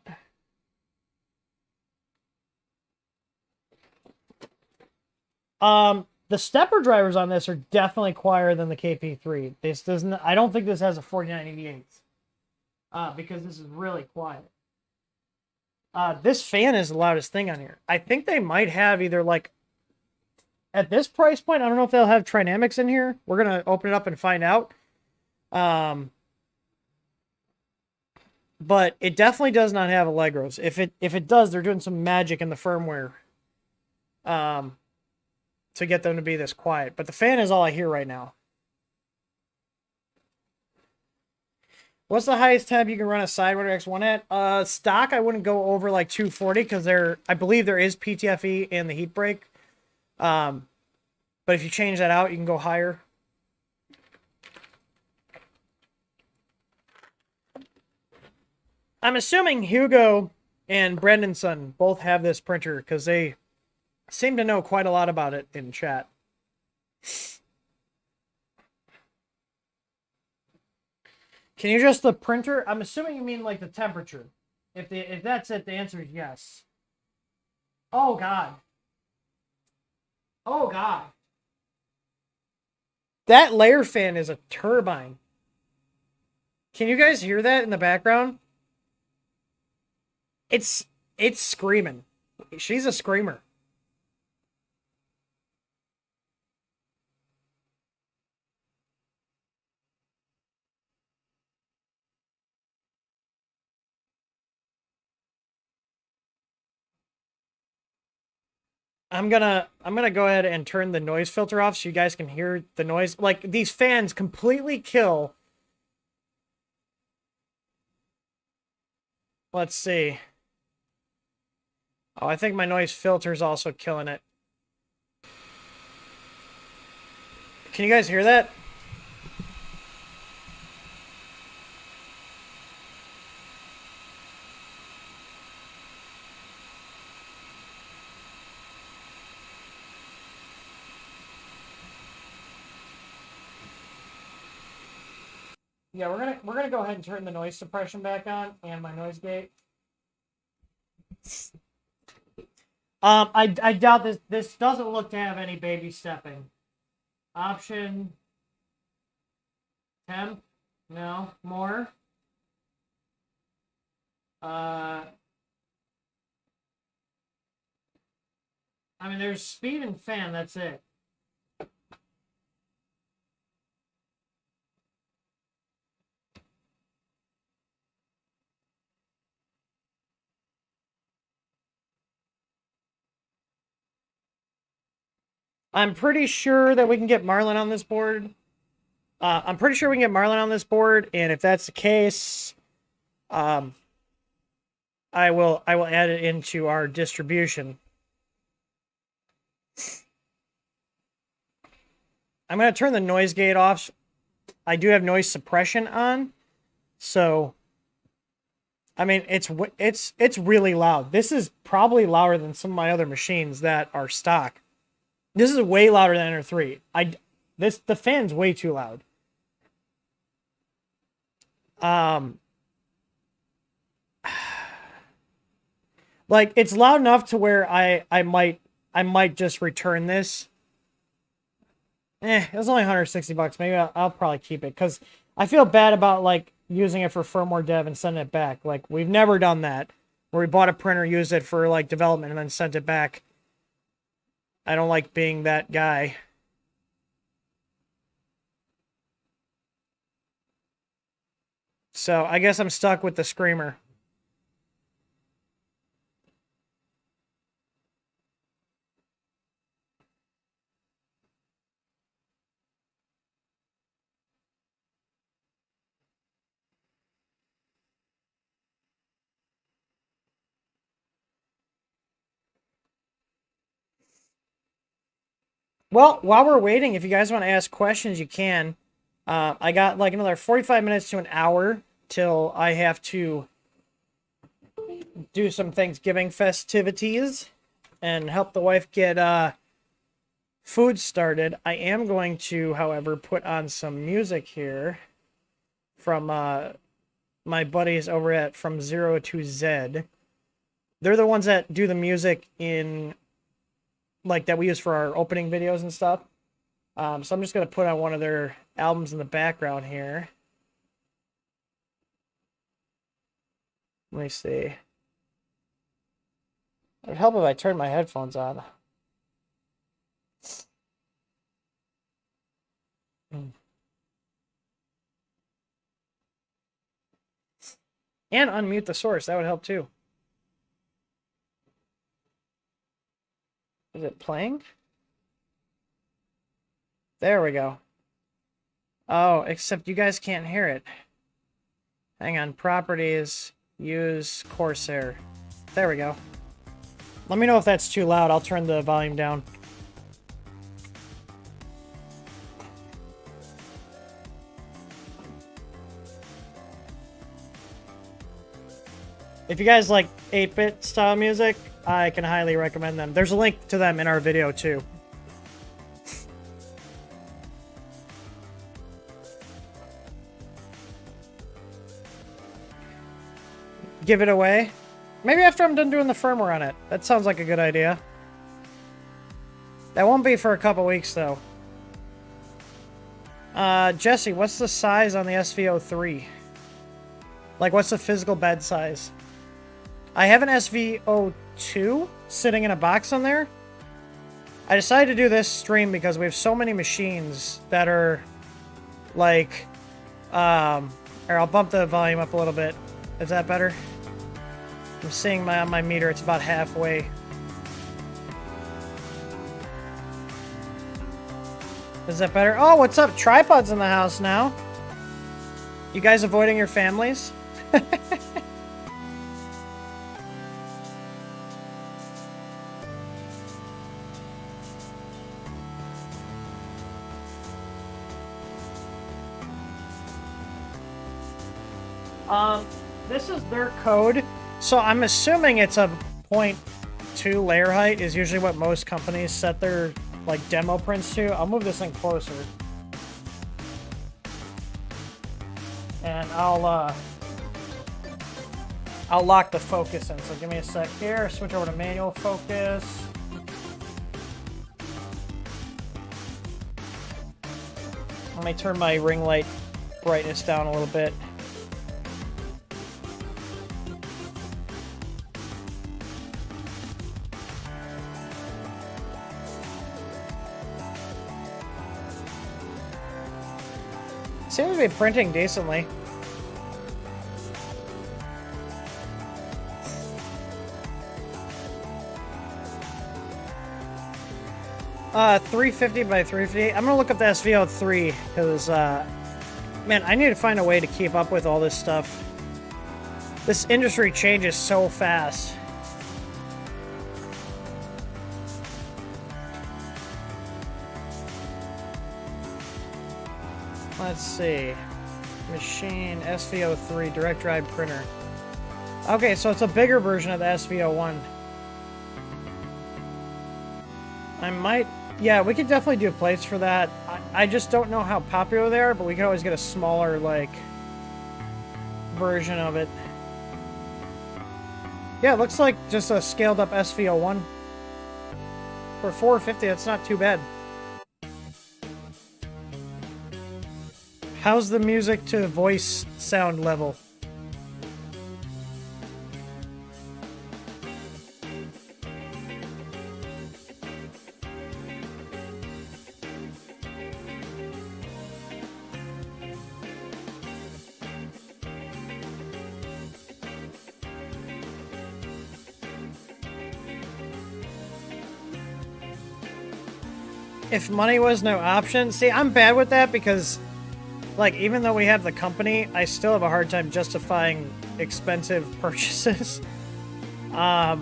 The stepper drivers on this are definitely quieter than the KP3. This doesn't. I don't think this has a 4988. Because this is really quiet. This fan is the loudest thing on here. I think they might have either like at this price point. I don't know if they'll have Trinamics in here. We're gonna open it up and find out. But it definitely does not have Allegros. If it does, they're doing some magic in the firmware. To get them to be this quiet. But the fan is all I hear right now. What's the highest temp you can run a Sidewinder X1 at? Stock, I wouldn't go over like 240 because I believe there is PTFE and the heat break. But if you change that out, you can go higher. I'm assuming Hugo and Brendanson both have this printer because they seem to know quite a lot about it in chat. Can you adjust the printer? I'm assuming you mean like the temperature. If that's it, the answer is yes. Oh God. Oh God. That layer fan is a turbine. Can you guys hear that in the background? It's screaming. She's a screamer. I'm gonna go ahead and turn the noise filter off so you guys can hear the noise. Like, these fans completely kill. Let's see. Oh, I think my noise filter is also killing it. Can you guys hear that? Yeah, we're gonna go ahead and turn the noise suppression back on and my noise gate. I doubt this doesn't look to have any baby stepping. Option temp, no more. I mean, there's speed and fan. That's it. I'm pretty sure that we can get Marlin on this board. I'm pretty sure we can get Marlin on this board, and if that's the case, I will add it into our distribution. I'm going to turn the noise gate off. I do have noise suppression on, so I mean it's really loud. This is probably louder than some of my other machines that are stock. This is way louder than Enter 3. The fan's way too loud. Like, it's loud enough to where I might just return this. It was only $160. Maybe I'll probably keep it because I feel bad about like using it for firmware dev and sending it back. Like, we've never done that, where we bought a printer, used it for, like, development, and then sent it back. I don't like being that guy. So, I guess I'm stuck with the Screamer. Well, while we're waiting, if you guys want to ask questions, you can. I got like another 45 minutes to an hour till I have to do some Thanksgiving festivities and help the wife get food started. I am going to, however, put on some music here from my buddies over at From Zero to Z. They're the ones that do the music in, like, that we use for our opening videos and stuff. So I'm just going to put on one of their albums in the background here. Let me see. It'd help if I turned my headphones on. And unmute the source. That would help too. Is it playing? There we go. Oh, except you guys can't hear it. Hang on. Properties. Use Corsair. There we go. Let me know if that's too loud. I'll turn the volume down. If you guys like 8-bit style music, I can highly recommend them. There's a link to them in our video too. Give it away? Maybe after I'm done doing the firmware on it. That sounds like a good idea. That won't be for a couple weeks though. Jesse, what's the size on the SV03? Like, what's the physical bed size? I have an SV02 sitting in a box on there. I decided to do this stream because we have so many machines that are like, here, I'll bump the volume up a little bit. Is that better? I'm seeing on my meter, it's about halfway. Is that better? Oh, what's up? Tripods in the house now. You guys avoiding your families? This is their code, so I'm assuming it's a 0.2 layer height is usually what most companies set their, like, demo prints to. I'll move this thing closer. And I'll lock the focus in, so give me a sec here. Switch over to manual focus. Let me turn my ring light brightness down a little bit. Seems to be printing decently. Uh, 350 by 350. I'm gonna look up the SV03 because, man, I need to find a way to keep up with all this stuff. This industry changes so fast. Let's see. Machine SV03 direct drive printer. Okay, so it's a bigger version of the SV01. I might... Yeah, we could definitely do plates for that. I just don't know how popular they are, but we could always get a smaller, like, version of it. Yeah, it looks like just a scaled up SV01. For $450, that's not too bad. How's the music to voice sound level? If money was no option, see, I'm bad with that because, like, even though we have the company, I still have a hard time justifying expensive purchases. My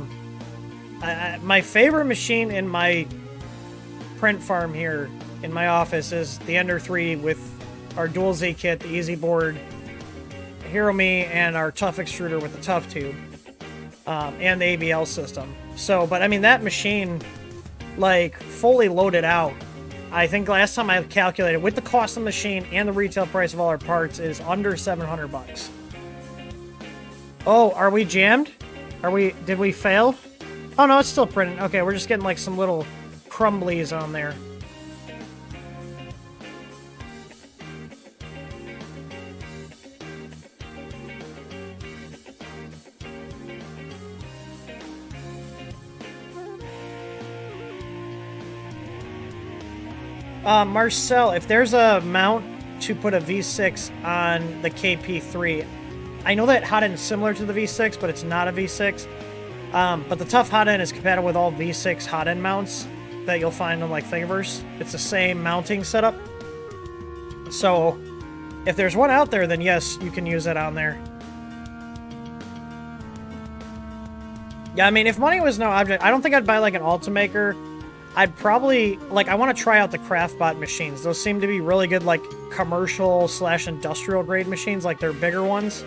favorite machine in my print farm here in my office is the Ender 3 with our dual Z kit, the Easy Board, Hero Me, and our Tough Extruder with the Tough Tube, and the ABL system. So, but I mean, that machine, like, fully loaded out, I think last time I calculated with the cost of the machine and the retail price of all our parts is under 700 bucks. Oh, are we jammed? Did we fail? Oh no, it's still printing. Okay, we're just getting like some little crumblies on there. Marcel, if there's a mount to put a V6 on the KP3, I know that hot end is similar to the V6, but it's not a V6. But the Tough hot end is compatible with all V6 hot end mounts that you'll find on like Thingiverse. It's the same mounting setup. So if there's one out there, then yes, you can use it on there. Yeah, I mean, if money was no object, I don't think I'd buy like an Ultimaker. I'd probably, like, I want to try out the Craftbot machines. Those seem to be really good, like, commercial/industrial grade machines, like they're bigger ones.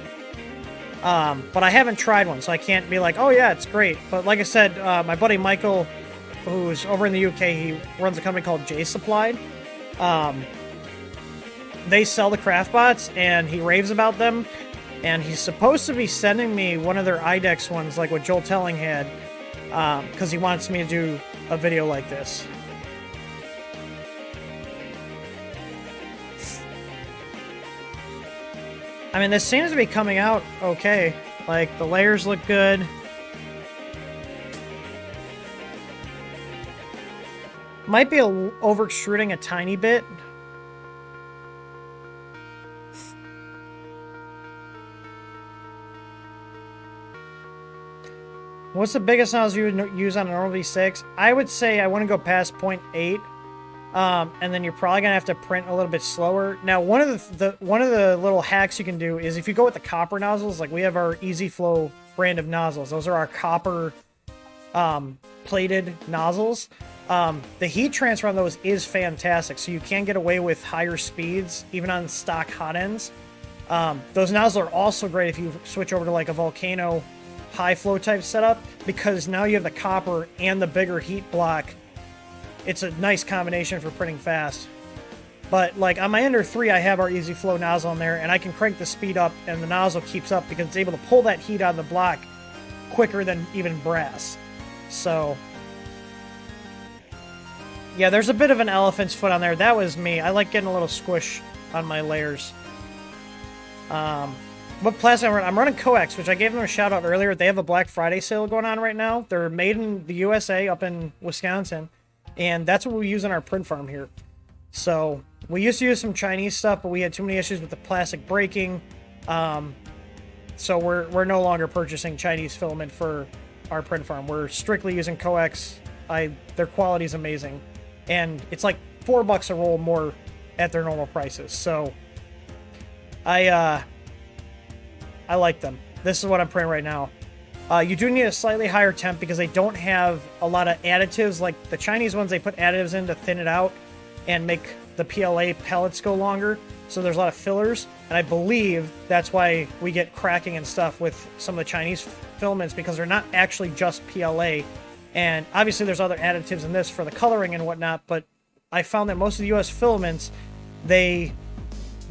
But I haven't tried one, so I can't be like, oh yeah, it's great. But like I said, my buddy Michael, who's over in the UK, he runs a company called J Supplied. They sell the Craftbots, and he raves about them. And he's supposed to be sending me one of their IDEX ones, like what Joel Telling had, because he wants me to do a video like this. I mean, this seems to be coming out okay. Like, the layers look good. Might be over extruding a tiny bit. What's the biggest nozzle you would use on an normal V6? I would say I want to go past 0.8, and then you're probably gonna have to print a little bit slower. Now, one of the little hacks you can do is if you go with the copper nozzles, like we have our Easy Flow brand of nozzles. Those are our copper plated nozzles. The heat transfer on those is fantastic, so you can get away with higher speeds even on stock hot ends. Those nozzles are also great if you switch over to like a Volcano high flow type setup, because now you have the copper and the bigger heat block. It's a nice combination for printing fast. But like on my Ender 3, I have our Easy Flow nozzle on there, and I can crank the speed up and the nozzle keeps up because it's able to pull that heat out of the block quicker than even brass. So yeah, there's a bit of an elephant's foot on there. That was me. I like getting a little squish on my layers. What plastic I'm running Coax, which I gave them a shout out earlier. They have a Black Friday sale going on right now. They're made in the USA up in Wisconsin, and that's what we use in our print farm here. So we used to use some Chinese stuff, but we had too many issues with the plastic breaking. So we're no longer purchasing Chinese filament for our print farm. We're strictly using Coax. Their quality is amazing, and it's like $4 a roll more at their normal prices. So I like them. This is what I'm printing right now. You do need a slightly higher temp because they don't have a lot of additives. Like the Chinese ones, they put additives in to thin it out and make the PLA pellets go longer. So there's a lot of fillers. And I believe that's why we get cracking and stuff with some of the Chinese filaments, because they're not actually just PLA. And obviously there's other additives in this for the coloring and whatnot. But I found that most of the US filaments, they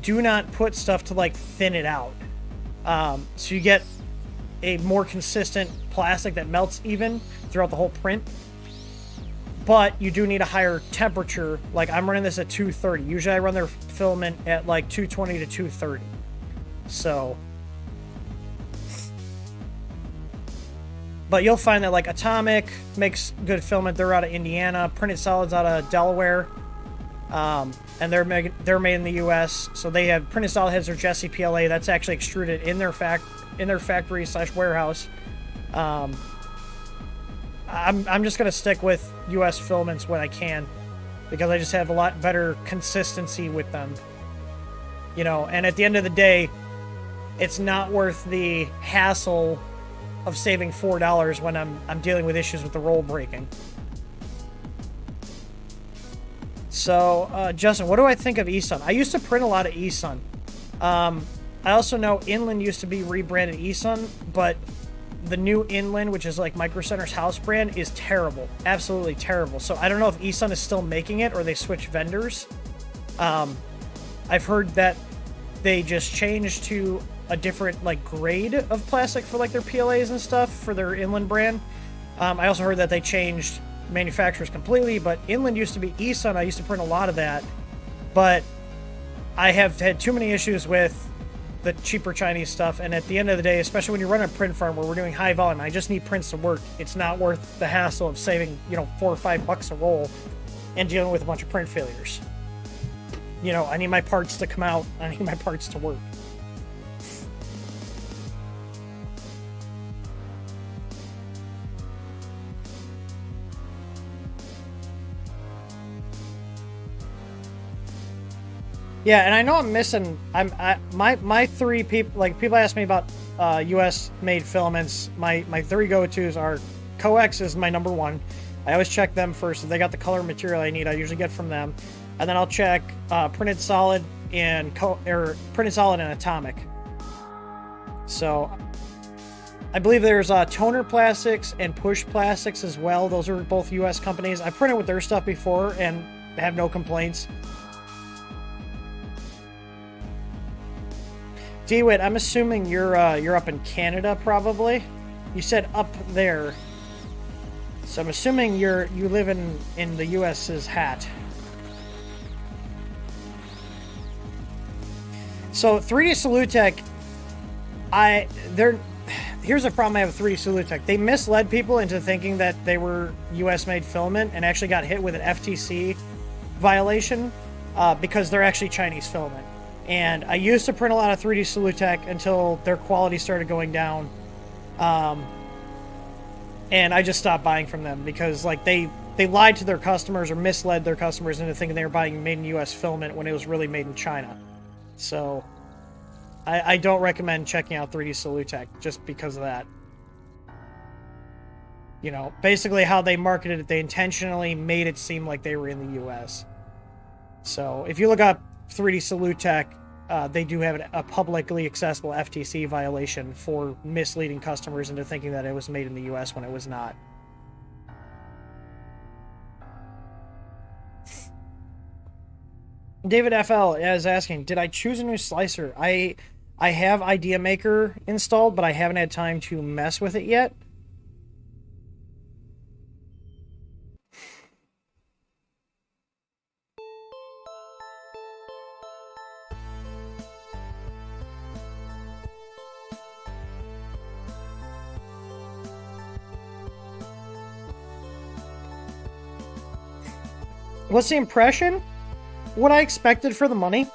do not put stuff to like thin it out. So you get a more consistent plastic that melts even throughout the whole print. but you do need a higher temperature. Like I'm running this at 230. Usually I run their filament at like 220 to 230. So, but you'll find that like Atomic makes good filament. They're out of Indiana. Printed Solid's out of Delaware. And they're made in the U.S. So they have Printed Solid has their Jesse PLA that's actually extruded in their factory / warehouse. I'm just gonna stick with U.S. filaments when I can, because I just have a lot better consistency with them. You know, and at the end of the day, it's not worth the hassle of saving $4 when I'm dealing with issues with the roll breaking. So, Justin, what do I think of eSun? I used to print a lot of eSun. I also know Inland used to be rebranded eSun, but the new Inland, which is like Micro Center's house brand, is terrible. Absolutely terrible. So I don't know if eSun is still making it or they switched vendors. I've heard that they just changed to a different like grade of plastic for like their PLAs and stuff for their Inland brand. I also heard that they changed manufacturers completely, but Inland used to be eSun. I used to print a lot of that, but I have had too many issues with the cheaper Chinese stuff, and at the end of the day, especially when you run a print farm where we're doing high volume, I just need prints to work. It's not worth the hassle of saving, you know, $4 or $5 a roll and dealing with a bunch of print failures. You know, I need my parts to come out. I need my parts to work. Yeah, and I know I'm missing. My three people, like people ask me about U.S. made filaments. My three go-tos are Coex is my number one. I always check them first. If they got the color material I need, I usually get from them, and then I'll check Printed Solid and Printed Solid and Atomic. So I believe there's Toner Plastics and Push Plastics as well. Those are both U.S. companies. I printed with their stuff before and have no complaints. DeWitt, I'm assuming you're up in Canada, probably. You said up there, so I'm assuming you live in the U.S.'s hat. So 3D Solutech, here's a problem I have with 3D Solutech. They misled people into thinking that they were U.S. made filament and actually got hit with an FTC violation because they're actually Chinese filament. And I used to print a lot of 3D Solutech until their quality started going down. And I just stopped buying from them because like they lied to their customers or misled their customers into thinking they were buying made in US filament when it was really made in China. So I don't recommend checking out 3D Solutech just because of that. You know, basically how they marketed it, they intentionally made it seem like they were in the US. So if you look up 3D Solutech, they do have a publicly accessible FTC violation for misleading customers into thinking that it was made in the US when it was not. David FL is asking, did I choose a new slicer? I have Idea Maker installed, but I haven't had time to mess with it yet. What's the impression? What I expected for the money?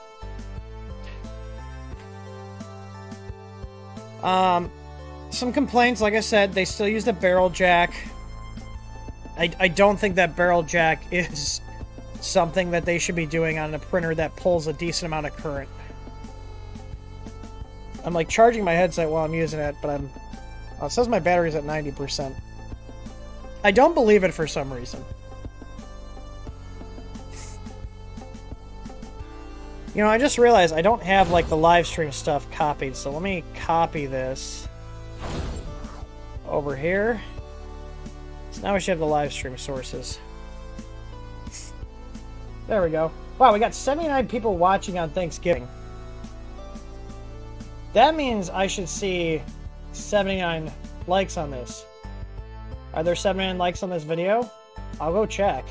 Some complaints, like I said, they still use the barrel jack. I don't think that barrel jack is something that they should be doing on a printer that pulls a decent amount of current. I'm like charging my headset while I'm using it, but it says my battery's at 90%. I don't believe it for some reason. You know, I just realized I don't have, like, the Livestream stuff copied, so let me copy this over here. So now we should have the Livestream sources. There we go. Wow, we got 79 people watching on Thanksgiving. That means I should see 79 likes on this. Are there 79 likes on this video? I'll go check.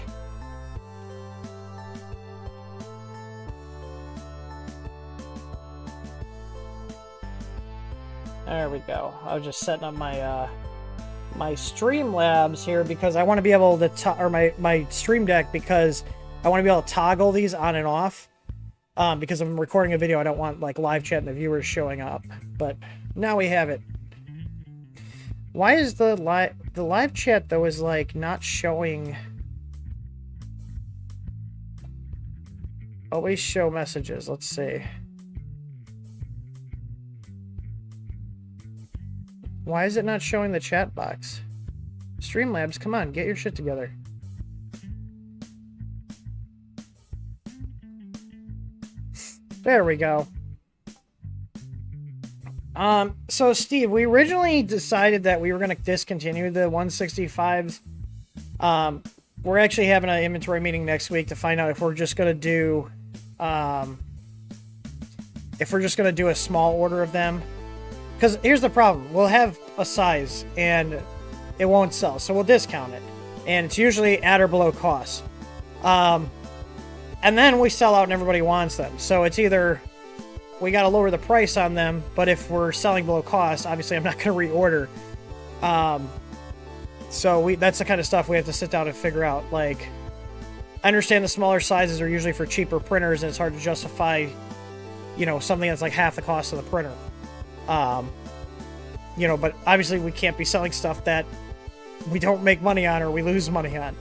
There we go. I was just setting up my my Streamlabs here because I want to be able to or my Stream Deck because I want to be able to toggle these on and off. Because I'm recording a video, I don't want like live chat and the viewers showing up. But now we have it. Why is the live chat though is like not showing? Always show messages. Let's see. Why is it not showing the chat box? Streamlabs, come on, get your shit together. There we go. So Steve, we originally decided that we were going to discontinue the 165s. We're actually having an inventory meeting next week to find out if we're just going to do, a small order of them. Because here's the problem. We'll have a size and it won't sell. So we'll discount it. And it's usually at or below cost. And then we sell out and everybody wants them. So it's either we got to lower the price on them. But if we're selling below cost, obviously I'm not going to reorder. So that's the kind of stuff we have to sit down and figure out. Like, I understand the smaller sizes are usually for cheaper printers. And it's hard to justify, you know, something that's like half the cost of the printer. You know, but obviously we can't be selling stuff that we don't make money on or we lose money on.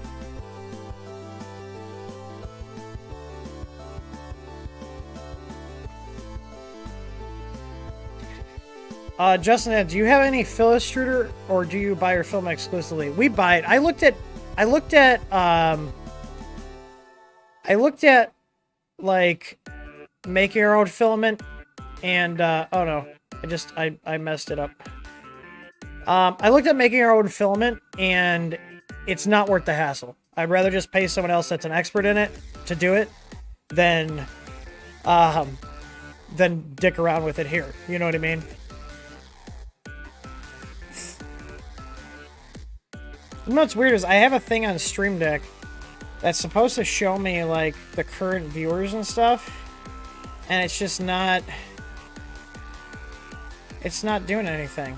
Justin, do you have any fill extruder or do you buy your filament exclusively? We buy it. I looked at like making our own filament and, oh no. I messed it up. I looked at making our own filament, and it's not worth the hassle. I'd rather just pay someone else that's an expert in it to do it than dick around with it here. You know what I mean? You know what's weird is I have a thing on Stream Deck that's supposed to show me, like, the current viewers and stuff, and it's just not... It's not doing anything.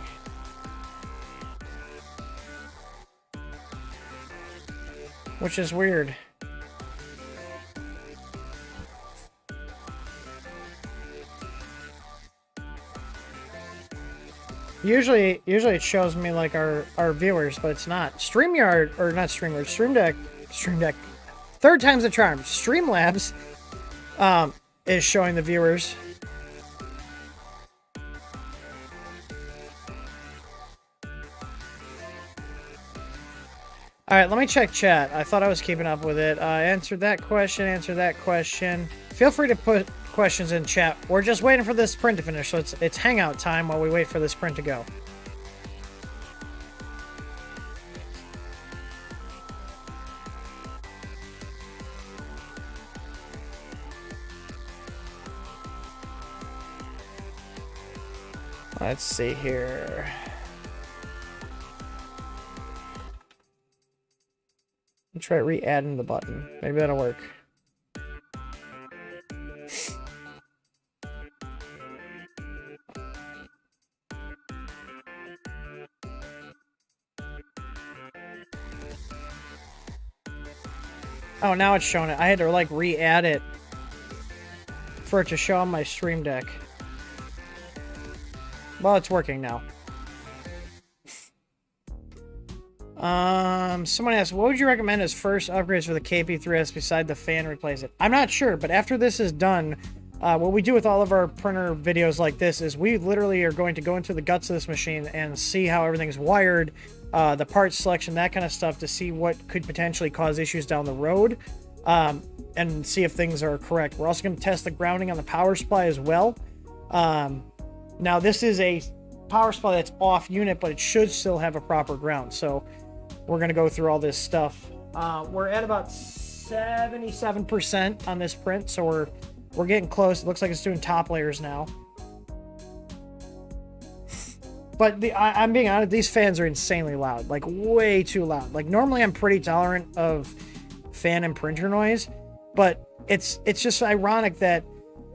Which is weird. Usually it shows me like our viewers, but it's not. StreamYard, or not StreamYard, Stream Deck. Third time's the charm. Streamlabs is showing the viewers. Alright, let me check chat. I thought I was keeping up with it. Answered that question. Feel free to put questions in chat. We're just waiting for this print to finish, so it's hangout time while we wait for this print to go. Let's see here. Try re-adding the button. Maybe that'll work. Oh, now it's showing it. I had to like re-add it for it to show on my Stream Deck. Well, it's working now. Someone asked, what would you recommend as first upgrades for the KP3S beside the fan replacement? I'm not sure, but after this is done, what we do with all of our printer videos like this is we literally are going to go into the guts of this machine and see how everything's wired, the parts selection, that kind of stuff, to see what could potentially cause issues down the road, and see if things are correct. We're also going to test the grounding on the power supply as well. Now, this is a power supply that's off unit, but it should still have a proper ground, so we're going to go through all this stuff. We're at about 77% on this print, so we're getting close. It looks like it's doing top layers now. But I'm being honest, these fans are insanely loud, like way too loud. Like normally I'm pretty tolerant of fan and printer noise, but it's just ironic that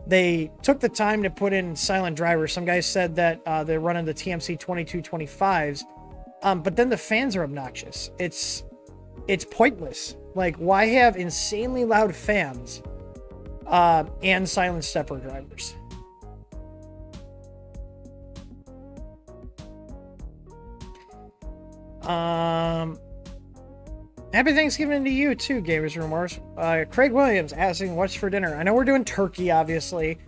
they took the time to put in silent drivers. Some guys said that they're running the TMC 2225s, but then the fans are obnoxious. It's pointless. Like, why have insanely loud fans and silent stepper drivers? Happy Thanksgiving to you too, Gamers Remorse. Craig Williams asking what's for dinner. I know we're doing turkey, obviously,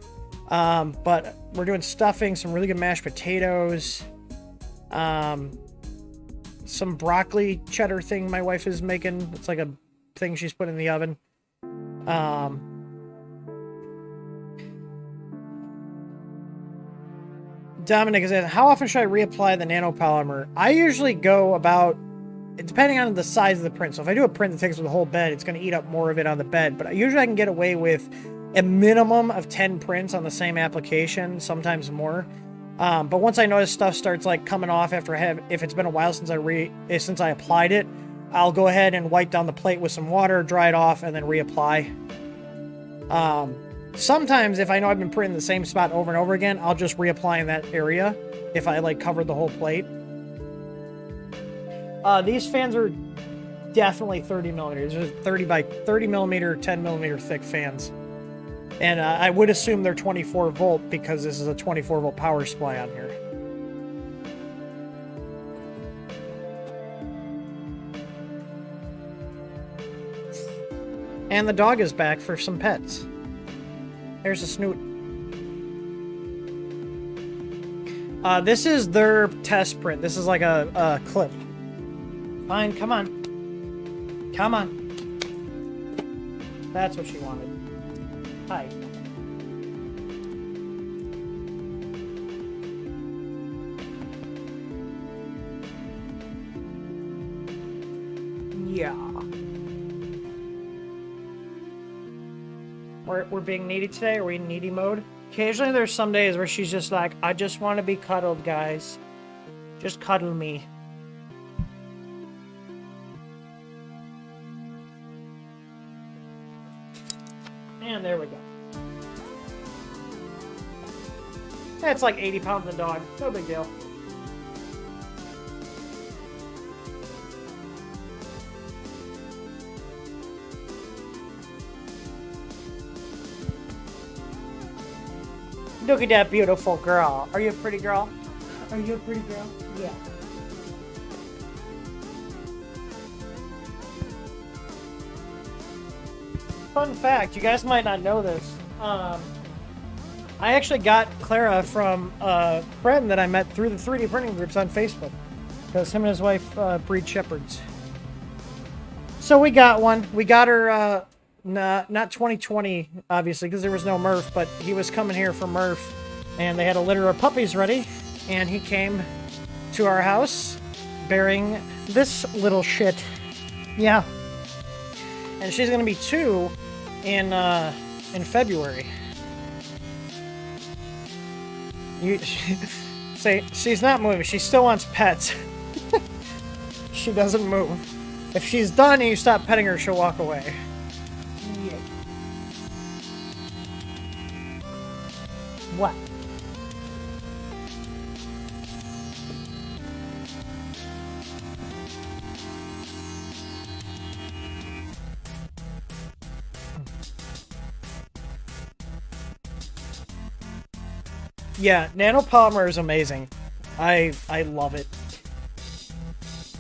but we're doing stuffing, some really good mashed potatoes, some broccoli cheddar thing my wife is making. It's like a thing she's put in the oven. Dominic is asking, how often should I reapply the nanopolymer? I usually go about, depending on the size of the print. So if I do a print that takes up the whole bed, it's going to eat up more of it on the bed. But usually I can get away with a minimum of 10 prints on the same application, sometimes more. But once I notice stuff starts like coming off after if it's been a while since I applied it, I'll go ahead and wipe down the plate with some water, dry it off, and then reapply. Sometimes if I know I've been printing the same spot over and over again, I'll just reapply in that area if I like covered the whole plate. These fans are definitely 30 millimeters. They're 30 by 30 millimeter, 10 millimeter thick fans. And I would assume they're 24 volt because this is a 24 volt power supply on here. And the dog is back for some pets. There's a Snoot. This is their test print. This is like a clip. Fine, come on. Come on. That's what she wanted. Hi. Yeah. We're being needy today. Are we in needy mode? Occasionally there's some days where she's just like, I just want to be cuddled, guys. Just cuddle me. And there we go. That's like 80 pounds of dog. No big deal. Look at that beautiful girl. Are you a pretty girl? Are you a pretty girl? Yeah. Fun fact, you guys might not know this. I actually got Clara from a friend that I met through the 3D printing groups on Facebook. Because him and his wife breed shepherds. So we got one. We got her... not 2020, obviously, because there was no Murph, but he was coming here for Murph, and they had a litter of puppies ready, and he came to our house bearing this little shit. Yeah. And she's gonna be 2 in February. Say, she's not moving. She still wants pets. She doesn't move. If she's done and you stop petting her, she'll walk away. What? Yeah, nanopolymer is amazing. I love it.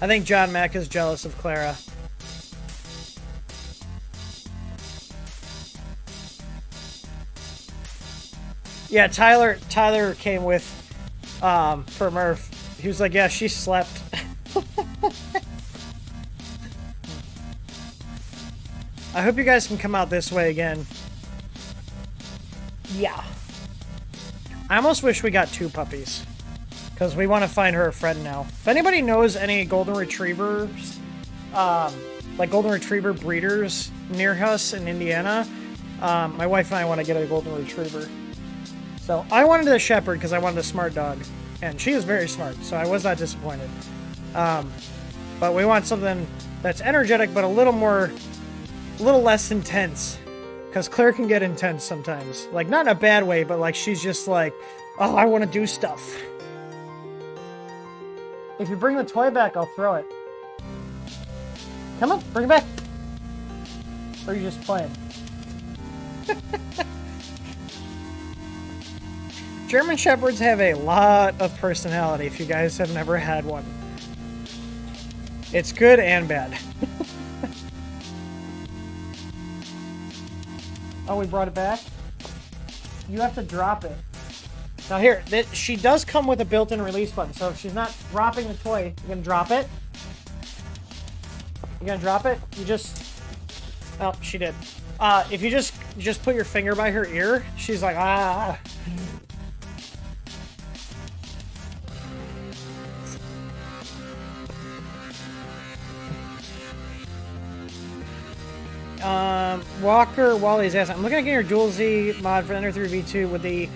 I think John Mack is jealous of Clara. Yeah, Tyler came with for Murph. He was like, yeah, she slept. I hope you guys can come out this way again. Yeah. I almost wish we got 2 puppies. Because we want to find her a friend now. If anybody knows any golden retrievers, like golden retriever breeders near us in Indiana, my wife and I want to get a golden retriever. So I wanted a shepherd because I wanted a smart dog. And she is very smart, so I was not disappointed. But we want something that's energetic, but a little less intense. Because Claire can get intense sometimes. Like, not in a bad way, but like, she's just like, oh, I want to do stuff. If you bring the toy back, I'll throw it. Come on, bring it back. Or are you just playing? German Shepherds have a lot of personality if you guys have never had one. It's good and bad. Oh, we brought it back? You have to drop it. Now here, she does come with a built-in release button, so if she's not dropping the toy, you're gonna drop it. You're gonna drop it? You just... Oh, she did. If you just put your finger by her ear, she's like, ah. Walker Wally's asking, I'm looking at getting your Dual Z mod for Ender 3 V2. Would the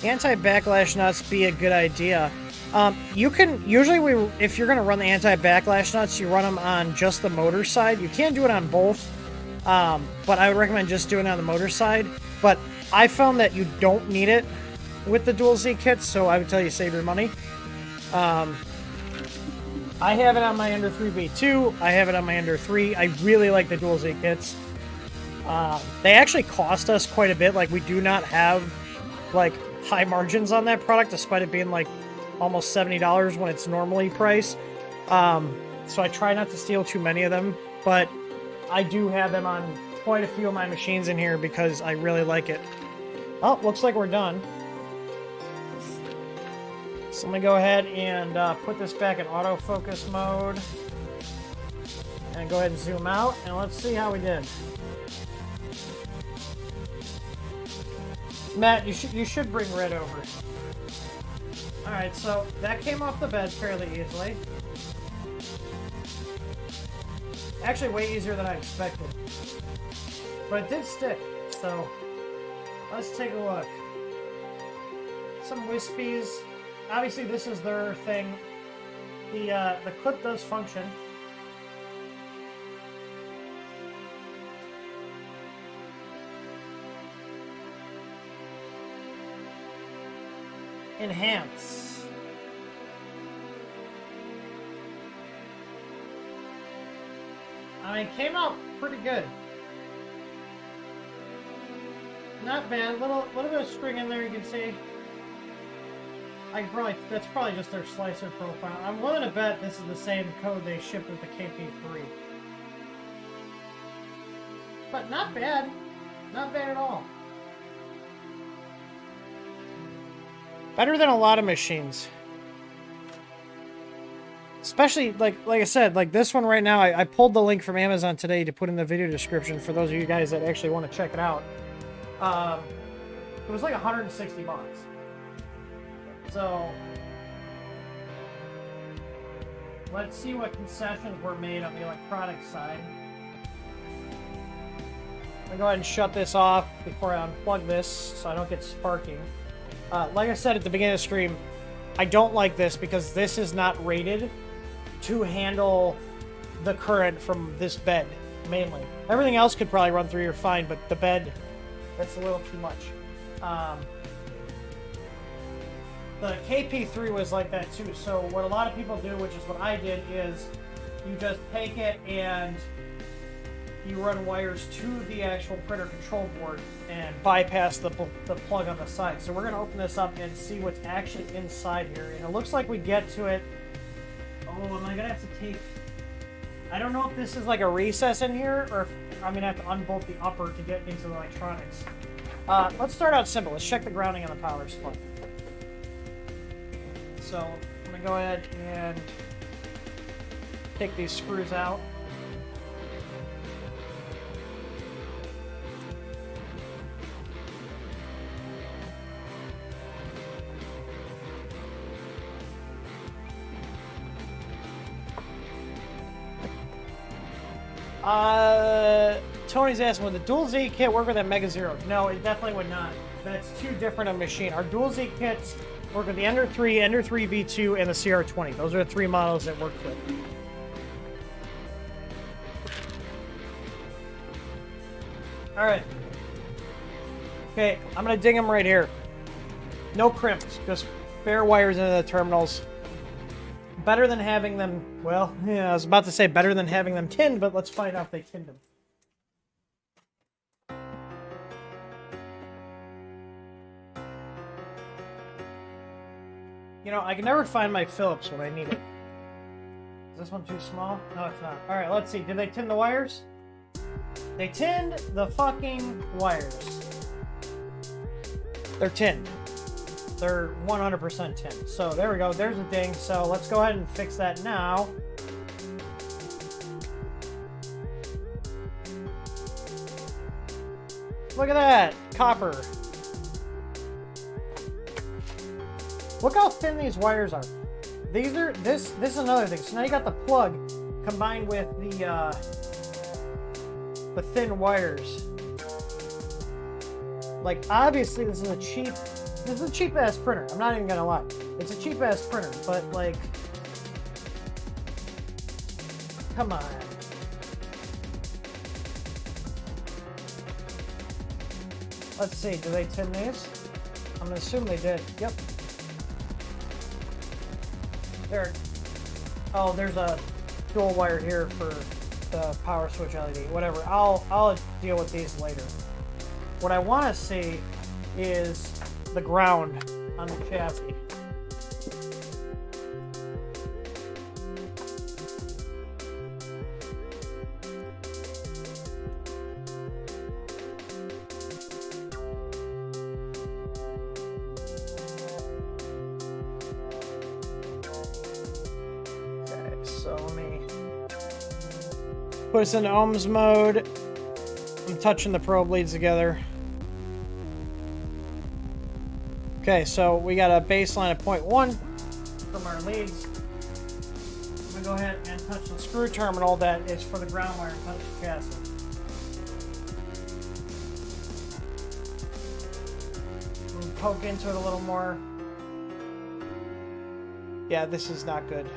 anti-backlash nuts be a good idea? You can, usually if you're going to run the anti-backlash nuts, you run them on just the motor side. You can do it on both, but I would recommend just doing it on the motor side. But I found that you don't need it with the Dual Z kits, so I would tell you save your money. I have it on my Ender 3 V2. I have it on my Ender 3. I really like the Dual Z kits. They actually cost us quite a bit. Like, we do not have, like, high margins on that product, despite it being, like, almost $70 when it's normally priced. So I try not to steal too many of them, but I do have them on quite a few of my machines in here because I really like it. Oh, looks like we're done. So I'm going to go ahead and put this back in autofocus mode. And go ahead and zoom out, and let's see how we did. Matt, you should bring Red over. Alright, so that came off the bed fairly easily. Actually, way easier than I expected. But it did stick, so let's take a look. Some wispies. Obviously, this is their thing. The clip does function. Enhance. I mean, it came out pretty good. Not bad. Little bit of string in there, you can see. That's probably just their slicer profile. I'm willing to bet this is the same code they shipped with the KP3. But not bad. Not bad at all. Better than a lot of machines. Especially, like I said, like this one right now, I pulled the link from Amazon today to put in the video description for those of you guys that actually want to check it out. It was like 160 bucks. So, let's see what concessions were made on the electronic side. I'm going to go ahead and shut this off before I unplug this so I don't get sparking. Like I said at the beginning of the stream, I don't like this because this is not rated to handle the current from this bed, mainly. Everything else could probably run through here fine, but the bed, that's a little too much. The KP3 was like that too, so what a lot of people do, which is what I did, is you just take it and you run wires to the actual printer control board and bypass the plug on the side. So we're going to open this up and see what's actually inside here. And it looks like we get to it. Oh, am I going to have to take... I don't know if this is like a recess in here or if I'm going to have to unbolt the upper to get into the electronics. Let's start out simple. Let's check the grounding on the power supply. So I'm going to go ahead and take these screws out. Tony's asking, would the Dual Z kit work with that Mega Zero? No, it definitely would not. That's too different a machine. Our Dual Z kits work with the Ender 3, Ender 3 V2, and the CR20. Those are the 3 models that work with. All right. Okay, I'm gonna dig them right here. No crimps, just bare wires into the terminals. Better than having them, well, yeah, I was about to say better than having them tinned, but let's find out if they tinned them. You know, I can never find my Phillips when I need it. Is this one too small? No, it's not. Alright, let's see. Did they tin the wires? They tinned the fucking wires. They're tinned. They're 100% tinned. So there we go. There's a ding. So let's go ahead and fix that now. Look at that. Copper. Look how thin these wires are. These are this is another thing. So now you got the plug combined with the thin wires. Like obviously this is a cheap ass printer. I'm not even gonna lie. It's a cheap ass printer, but like come on. Let's see, do they tin these? I'm gonna assume they did. Yep. There. Oh, there's a dual wire here for the power switch LED. Whatever. I'll deal with these later. What I want to see is the ground on the chassis. Put us into ohms mode. I'm touching the probe leads together. Okay, so we got a baseline of 0.1 from our leads. I'm gonna go ahead and touch the screw terminal that is for the ground wire and touch the chassis. And poke into it a little more. Yeah, this is not good.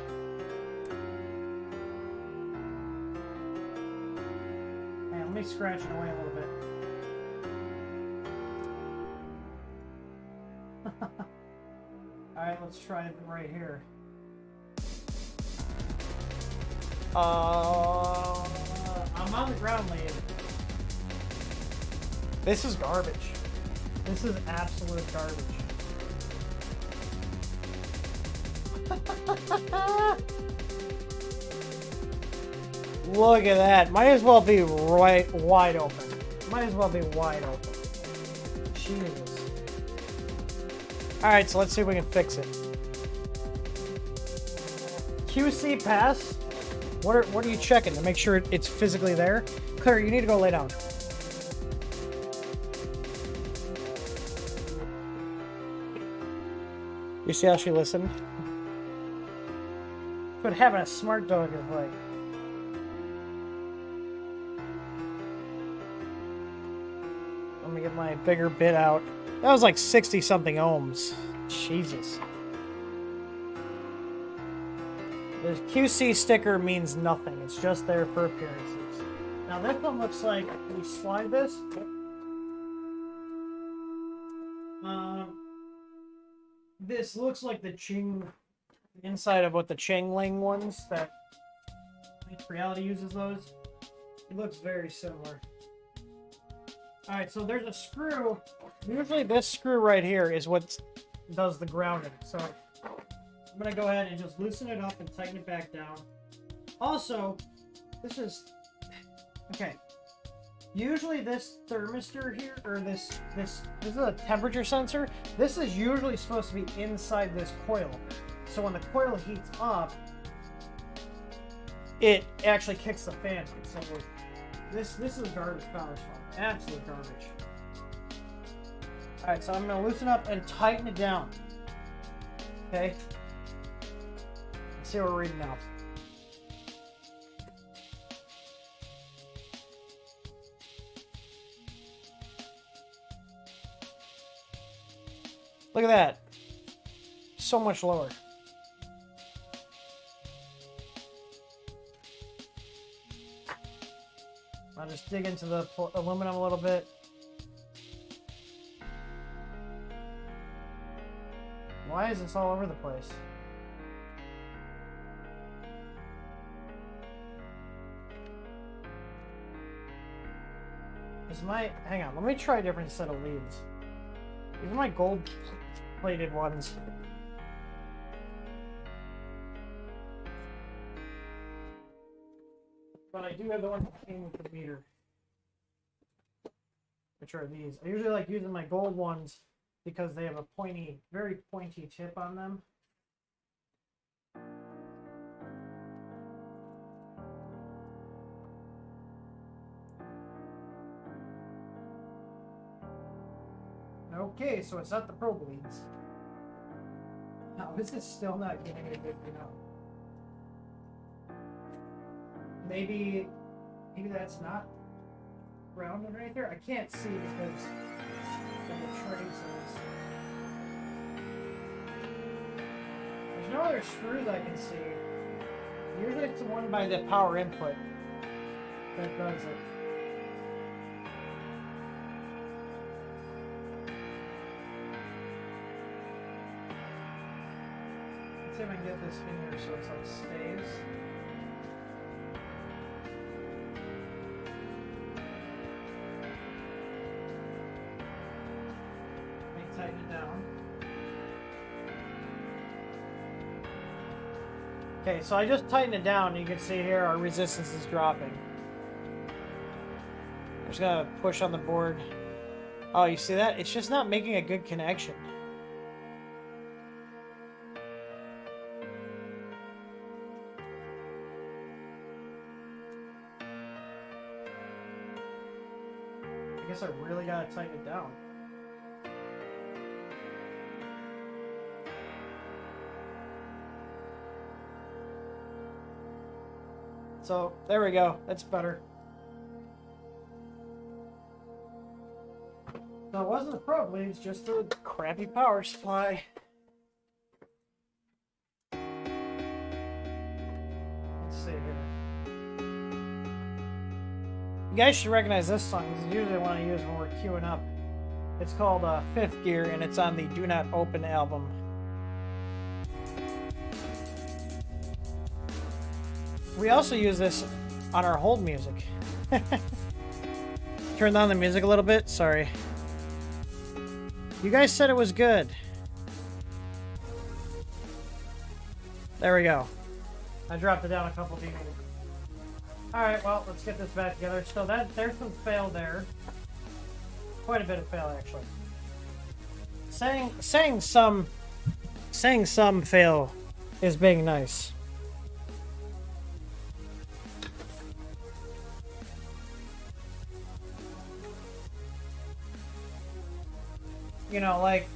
Let me scratch it away a little bit. Alright, let's try it right here. I'm on the ground lead. This is garbage. This is absolute garbage. Look at that. Might as well be right wide open. Might as well be wide open. Jesus. Alright, so let's see if we can fix it. QC pass? What are you checking to make sure it's physically there? Claire, you need to go lay down. You see how she listened? But having a smart dog is like... Let me get my bigger bit out. That was like 60 something ohms. Jesus. The QC sticker means nothing. It's just there for appearances. Now this one looks like we slide this. This looks like the inside of what the Chingling ones that Reality uses those. It looks very similar. Alright, so there's a screw. Usually this screw right here is what does the grounding. So I'm going to go ahead and just loosen it up and tighten it back down. Also, this is... Okay. Usually this thermistor here, or this is a temperature sensor. This is usually supposed to be inside this coil. So when the coil heats up, it actually kicks the fan. So this is garbage power supply. Absolute garbage. Alright, so I'm going to loosen up and tighten it down. Okay? Let's see what we're reading now. Look at that. so much lower. I'll just dig into the aluminum a little bit. Why is this all over the place? Hang on, let me try a different set of leads. These are my gold plated ones. But I do have the ones that came with the meter. Which are these. I usually like using my gold ones because they have a pointy, very pointy tip on them. Okay, so it's not the probe leads. How is this still not getting a good enough? Maybe that's not grounded right there. I can't see because of the traces. There's no other screws I can see. Usually it's the one by the power input that does it. Let's see if I can get this in here so it's like stays. Tighten it down. Okay, so I just tightened it down, and you can see here our resistance is dropping. I'm just gonna push on the board. Oh, you see that? It's just not making a good connection. I guess I really gotta tighten it down. So, there we go. That's better. So it wasn't the probe leads, just the crappy power supply. Let's see here. You guys should recognize this song. This is usually one I use when we're queuing up. It's called Fifth Gear, and it's on the Do Not Open album. We also use this on our hold music. Turn down the music a little bit. Sorry. You guys said it was good. There we go. I dropped it down a couple dB. Alright, well, let's get this back together. So there's some fail there. Quite a bit of fail, actually. Saying some fail is being nice. You know, like,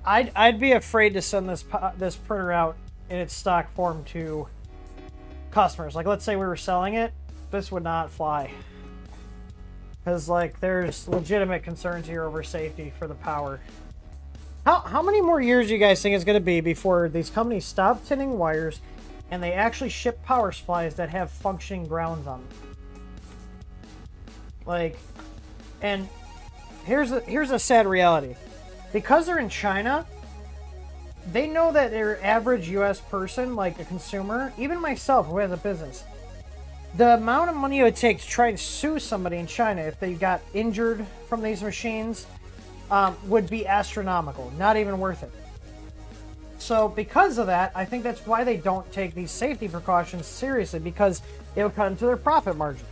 I'd be afraid to send this printer out in its stock form to customers. Like, let's say we were selling it, this would not fly. Because, like, there's legitimate concerns here over safety for the power. How many more years do you guys think it's going to be before these companies stop tinning wires and they actually ship power supplies that have functioning grounds on them? Like, and here's a sad reality. Because they're in China, they know that their average US person, like a consumer, even myself who has a business, the amount of money it would take to try and sue somebody in China if they got injured from these machines would be astronomical. Not even worth it. So because of that, I think that's why they don't take these safety precautions seriously, because it would cut into their profit margin.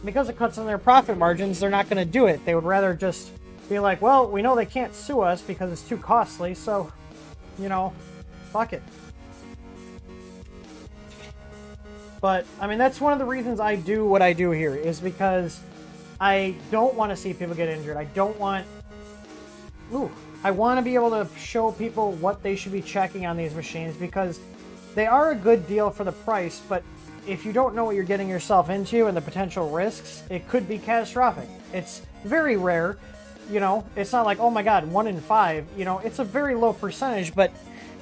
Because it cuts in their profit margins, they're not going to do it. They would rather just be like, well, we know they can't sue us because it's too costly, so, you know, fuck it. But, I mean, that's one of the reasons I do what I do here, is because I don't want to see people get injured. I don't want... I want to be able to show people what they should be checking on these machines, because they are a good deal for the price, but if you don't know what you're getting yourself into and the potential risks, it could be catastrophic. It's very rare, You know, it's not like, oh my god, 1 in 5. You know, it's a very low percentage, but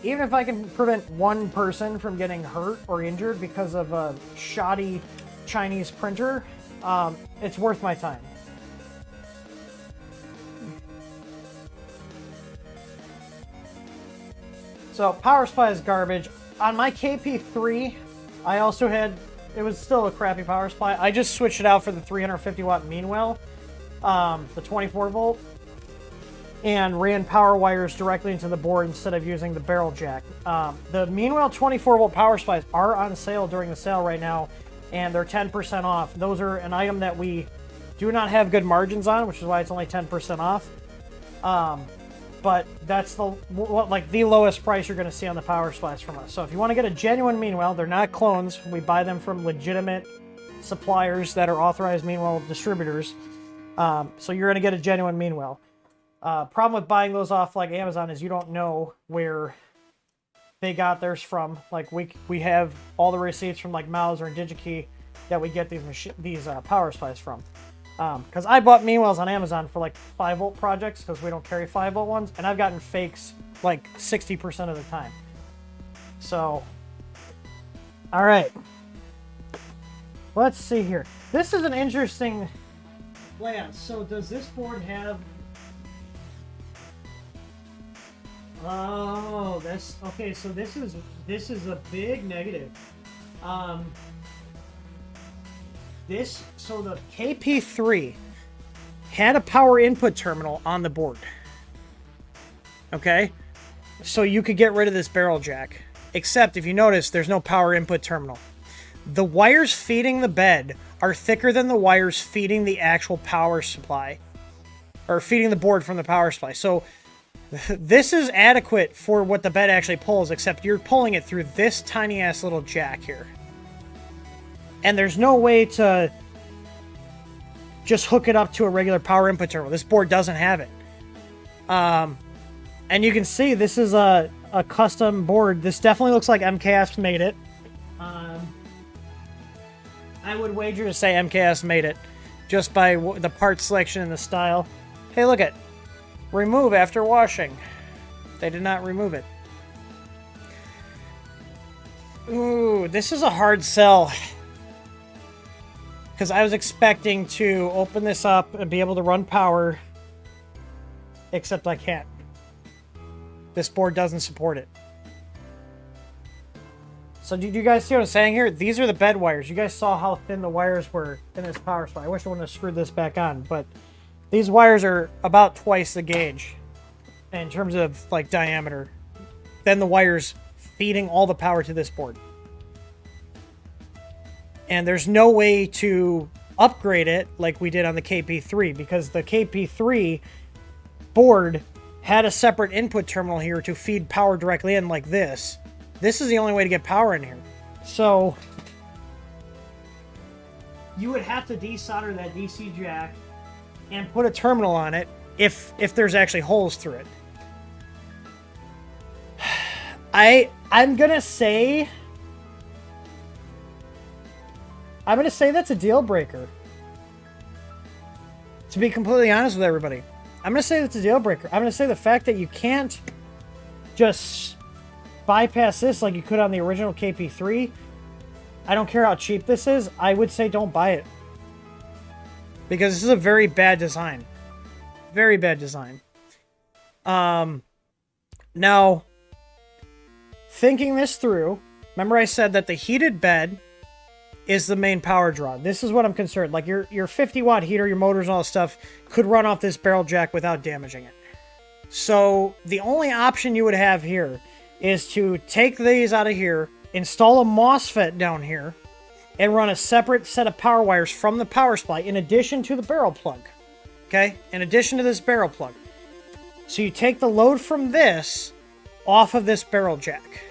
even if I can prevent one person from getting hurt or injured because of a shoddy Chinese printer, it's worth my time. So power supply is garbage. On my KP3, I also had, it was still a crappy power supply. I just switched it out for the 350 watt Meanwell, the 24 volt, and ran power wires directly into the board instead of using the barrel jack. The Meanwell 24 volt power supplies are on sale during the sale right now, and they're 10% off. Those are an item that we do not have good margins on, which is why it's only 10% off. But that's the lowest price you're going to see on the power supplies from us. So if you want to get a genuine Meanwell, they're not clones. We buy them from legitimate suppliers that are authorized Meanwell distributors. So you're going to get a genuine Meanwell. Problem with buying those off like Amazon is you don't know where they got theirs from. Like we have all the receipts from like Mauser and DigiKey that we get these power supplies from. Because I bought Meanwells on Amazon for like 5 volt projects because we don't carry 5 volt ones, and I've gotten fakes like 60% of the time. So, all right, let's see here. This is an interesting layout. So does this board have? Oh, that's okay. So this is a big negative. So the KP3 had a power input terminal on the board. Okay? So you could get rid of this barrel jack. Except, if you notice, there's no power input terminal. The wires feeding the bed are thicker than the wires feeding the actual power supply. Or feeding the board from the power supply. So this is adequate for what the bed actually pulls, except you're pulling it through this tiny-ass little jack here. And there's no way to just hook it up to a regular power input terminal. This board doesn't have it. And you can see this is a custom board. This definitely looks like MKS made it. I would wager to say MKS made it just by the part selection and the style. Hey, look at remove after washing. They did not remove it. Ooh, this is a hard sell. Because I was expecting to open this up and be able to run power, except I can't. This board doesn't support it. So do you guys see what I'm saying here? These are the bed wires. You guys saw how thin the wires were in this power supply. I wish I wouldn't have screwed this back on, but these wires are about twice the gauge in terms of like diameter than the wires feeding all the power to this board. And there's no way to upgrade it like we did on the KP3, because the KP3 board had a separate input terminal here to feed power directly in like this. This is the only way to get power in here. So you would have to desolder that DC jack and put a terminal on it if there's actually holes through it. I'm gonna say that's a deal breaker. To be completely honest with everybody, I'm going to say that's a deal breaker. I'm going to say the fact that you can't just bypass this like you could on the original KP3. I don't care how cheap this is. I would say don't buy it. Because this is a very bad design. Very bad design. Now, thinking this through, remember I said that the heated bed is the main power draw. This is what I'm concerned. Like your 50 watt heater, your motors and all that stuff could run off this barrel jack without damaging it. So the only option you would have here is to take these out of here, install a MOSFET down here, and run a separate set of power wires from the power supply in addition to the barrel plug. Okay? In addition to this barrel plug. So you take the load from this off of this barrel jack.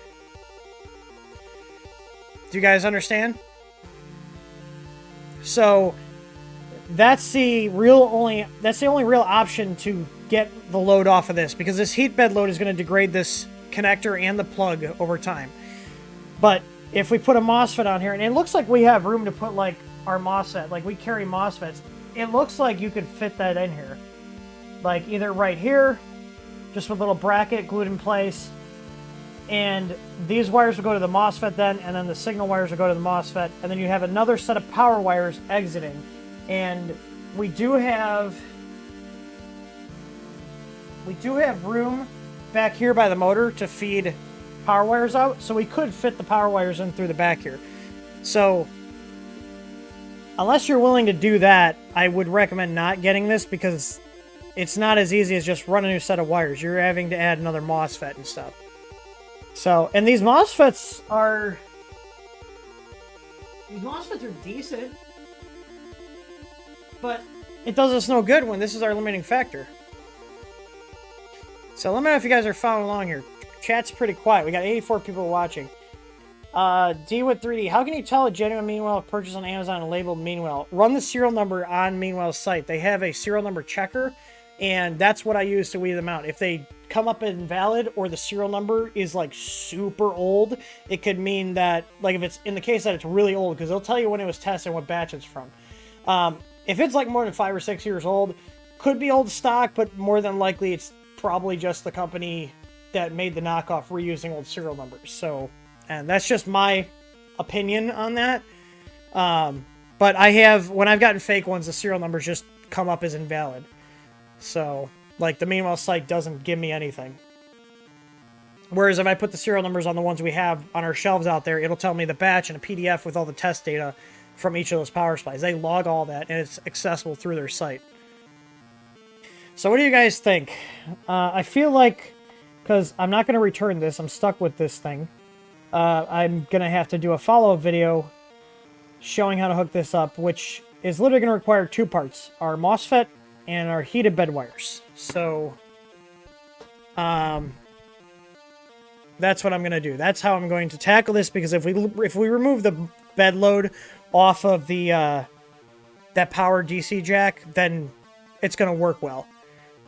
Do you guys understand? So that's the only real option to get the load off of this, because this heat bed load is going to degrade this connector and the plug over time. But if we put a MOSFET on here, and it looks like we have room to put like our MOSFET, like we carry MOSFETs, it looks like you could fit that in here. like either right here, just with a little bracket glued in place, and these wires will go to the MOSFET then, and then the signal wires will go to the MOSFET, and then you have another set of power wires exiting. And we do have room back here by the motor to feed power wires out, so we could fit the power wires in through the back here. So unless you're willing to do that, I would recommend not getting this, because it's not as easy as just run a new set of wires. You're having to add another MOSFET and stuff. So, and these MOSFETs are decent, but it does us no good when this is our limiting factor. So let me know if you guys are following along here. Chat's pretty quiet. We got 84 people watching. D with 3D. How can you tell a genuine Meanwhile purchase on Amazon and labeled Meanwhile? Run the serial number on Meanwhle's site. They have a serial number checker, and that's what I use to weed them out. If they come up invalid or the serial number is like super old, it could mean that, like, if it's in the case that it's really old, because they'll tell you when it was tested and what batch it's from. If it's like more than 5 or 6 years old, could be old stock, but more than likely it's probably just the company that made the knockoff reusing old serial numbers. So, and that's just my opinion on that. But I have, when I've gotten fake ones, the serial numbers just come up as invalid. So, like, the Meanwhile site doesn't give me anything. Whereas if I put the serial numbers on the ones we have on our shelves out there, it'll tell me the batch and a PDF with all the test data from each of those power supplies. They log all that, and it's accessible through their site. So what do you guys think? I feel like, because I'm not going to return this, I'm stuck with this thing, I'm going to have to do a follow-up video showing how to hook this up, which is literally going to require 2 parts, our MOSFET and our heated bed wires. So, that's what I'm going to do. That's how I'm going to tackle this, because if we remove the bed load off of the that power DC jack, then it's going to work well.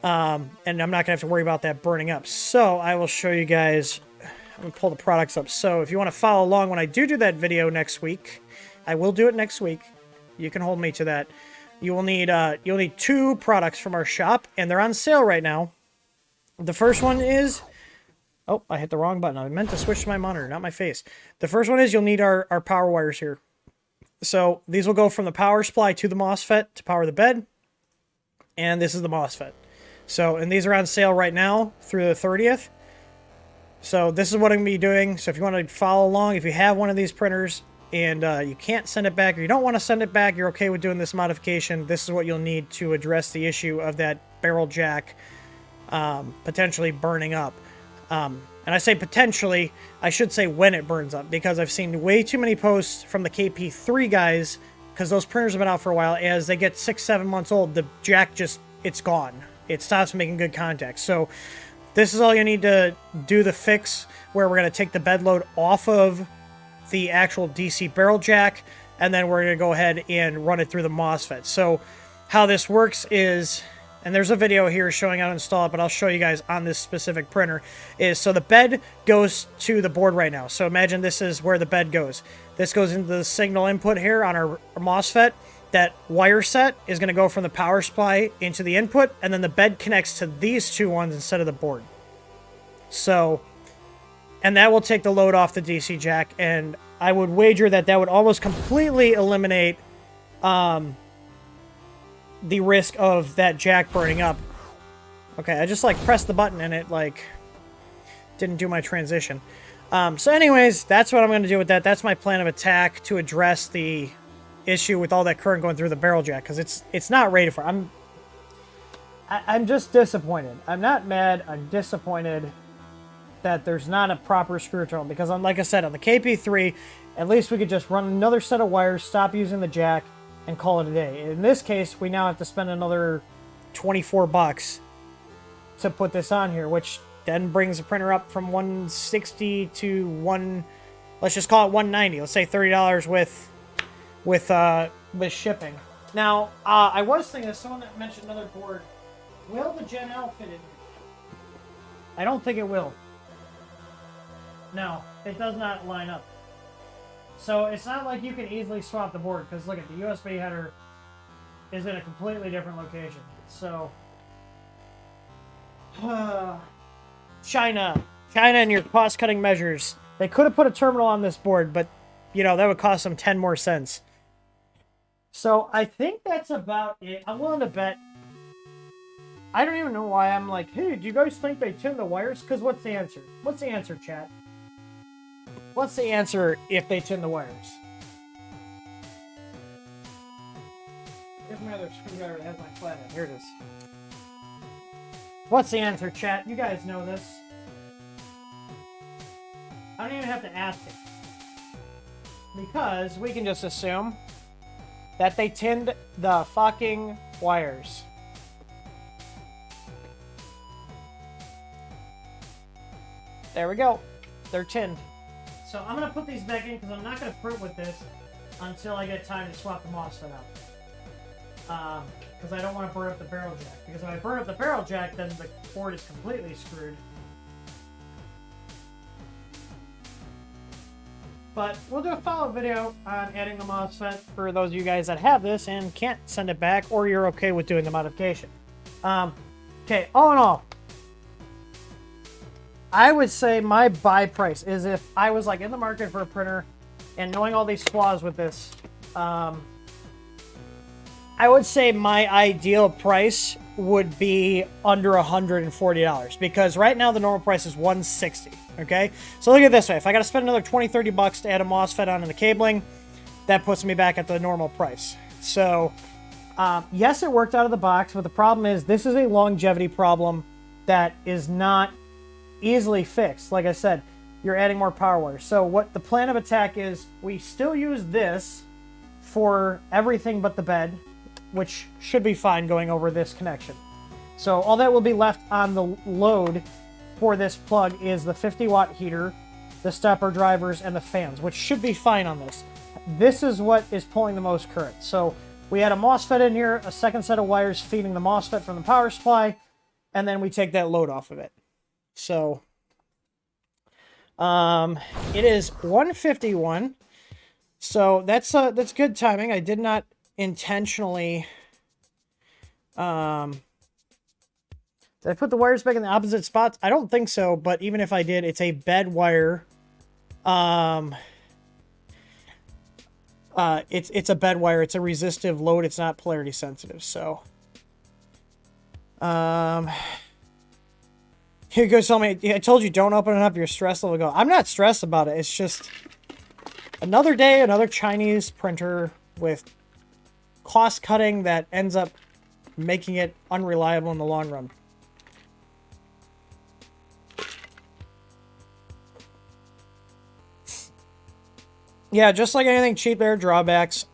And I'm not going to have to worry about that burning up. So I will show you guys. I'm going to pull the products up. So if you want to follow along when I do that video next week, I will do it next week. You can hold me to that. You'll need 2 products from our shop, and they're on sale right now. The first one is... Oh, I hit the wrong button. I meant to switch to my monitor, not my face. The first one is you'll need our power wires here. So these will go from the power supply to the MOSFET to power the bed. And this is the MOSFET. So, and these are on sale right now through the 30th. So this is what I'm going to be doing. So if you want to follow along, if you have one of these printers and you can't send it back, or you don't want to send it back, you're okay with doing this modification, this is what you'll need to address the issue of that barrel jack potentially burning up. And I say potentially, I should say when it burns up, because I've seen way too many posts from the KP3 guys, because those printers have been out for a while. As they get 6-7 months old, the jack just, it's gone. It stops making good contact. So this is all you need to do the fix, where we're going to take the bed load off of the actual DC barrel jack, and then we're going to go ahead and run it through the MOSFET. So how this works is, and there's a video here showing how to install it, but I'll show you guys on this specific printer, is so the bed goes to the board right now. So imagine this is where the bed goes. This goes into the signal input here on our MOSFET. That wire set is going to go from the power supply into the input, and then the bed connects to these 2 ones instead of the board. So, and that will take the load off the DC jack, and I would wager that that would almost completely eliminate the risk of that jack burning up. Okay, I just like pressed the button and it like didn't do my transition. So anyways, that's what I'm going to do with that. That's my plan of attack to address the issue with all that current going through the barrel jack, because it's not rated for. I'm just disappointed. I'm not mad. I'm disappointed that there's not a proper screw terminal, because like I said, on the KP3, at least we could just run another set of wires, stop using the jack, and call it a day. In this case, we now have to spend another $24 to put this on here, which then brings the printer up from $160 to let's just call it $190. Let's say $30 with shipping. Now, I was thinking of someone that mentioned another board. Will the Gen L fit in here? I don't think it will. No, it does not line up. So it's not like you can easily swap the board, because look at the USB header is in a completely different location. So China and your cost-cutting measures. They could have put a terminal on this board, but, you know, that would cost them 10 more cents. So I think that's about it. I'm willing to bet. I don't even know why I'm like, hey, do you guys think they tin the wires? Because what's the answer? What's the answer, chat? What's the answer if they tin the wires? Here's my other screwdriver that has my flathead. Here it is. What's the answer, chat? You guys know this. I don't even have to ask it. Because we can just assume that they tinned the fucking wires. There we go. They're tinned. So I'm going to put these back in because I'm not going to print with this until I get time to swap the MOSFET out. Because I don't want to burn up the barrel jack. Because if I burn up the barrel jack, then the board is completely screwed. But we'll do a follow-up video on adding the MOSFET for those of you guys that have this and can't send it back, or you're okay with doing the modification. Okay, all in all, I would say my buy price is if I was like in the market for a printer and knowing all these flaws with this, I would say my ideal price would be under $140 because right now the normal price is $160. Okay, so look at it this way: if I got to spend another $20-30 to add a MOSFET onto the cabling, that puts me back at the normal price. So yes, it worked out of the box, but the problem is this is a longevity problem that is not easily fixed. Like I said, you're adding more power wires. So what the plan of attack is, we still use this for everything but the bed, which should be fine going over this connection. So all that will be left on the load for this plug is the 50-watt heater, the stepper drivers, and the fans, which should be fine on this. This is what is pulling the most current. So we had a MOSFET in here, a second set of wires feeding the MOSFET from the power supply, and then we take that load off of it. So it is 151. So that's good timing. I did not intentionally did I put the wires back in the opposite spots? I don't think so, but even if I did, it's a bed wire. It's a bed wire. It's a resistive load. It's not polarity sensitive. So here goes, tell me, I told you don't open it up, your stress level go. I'm not stressed about it. It's just another day, another Chinese printer with cost cutting that ends up making it unreliable in the long run. Yeah, just like anything cheap, there are drawbacks.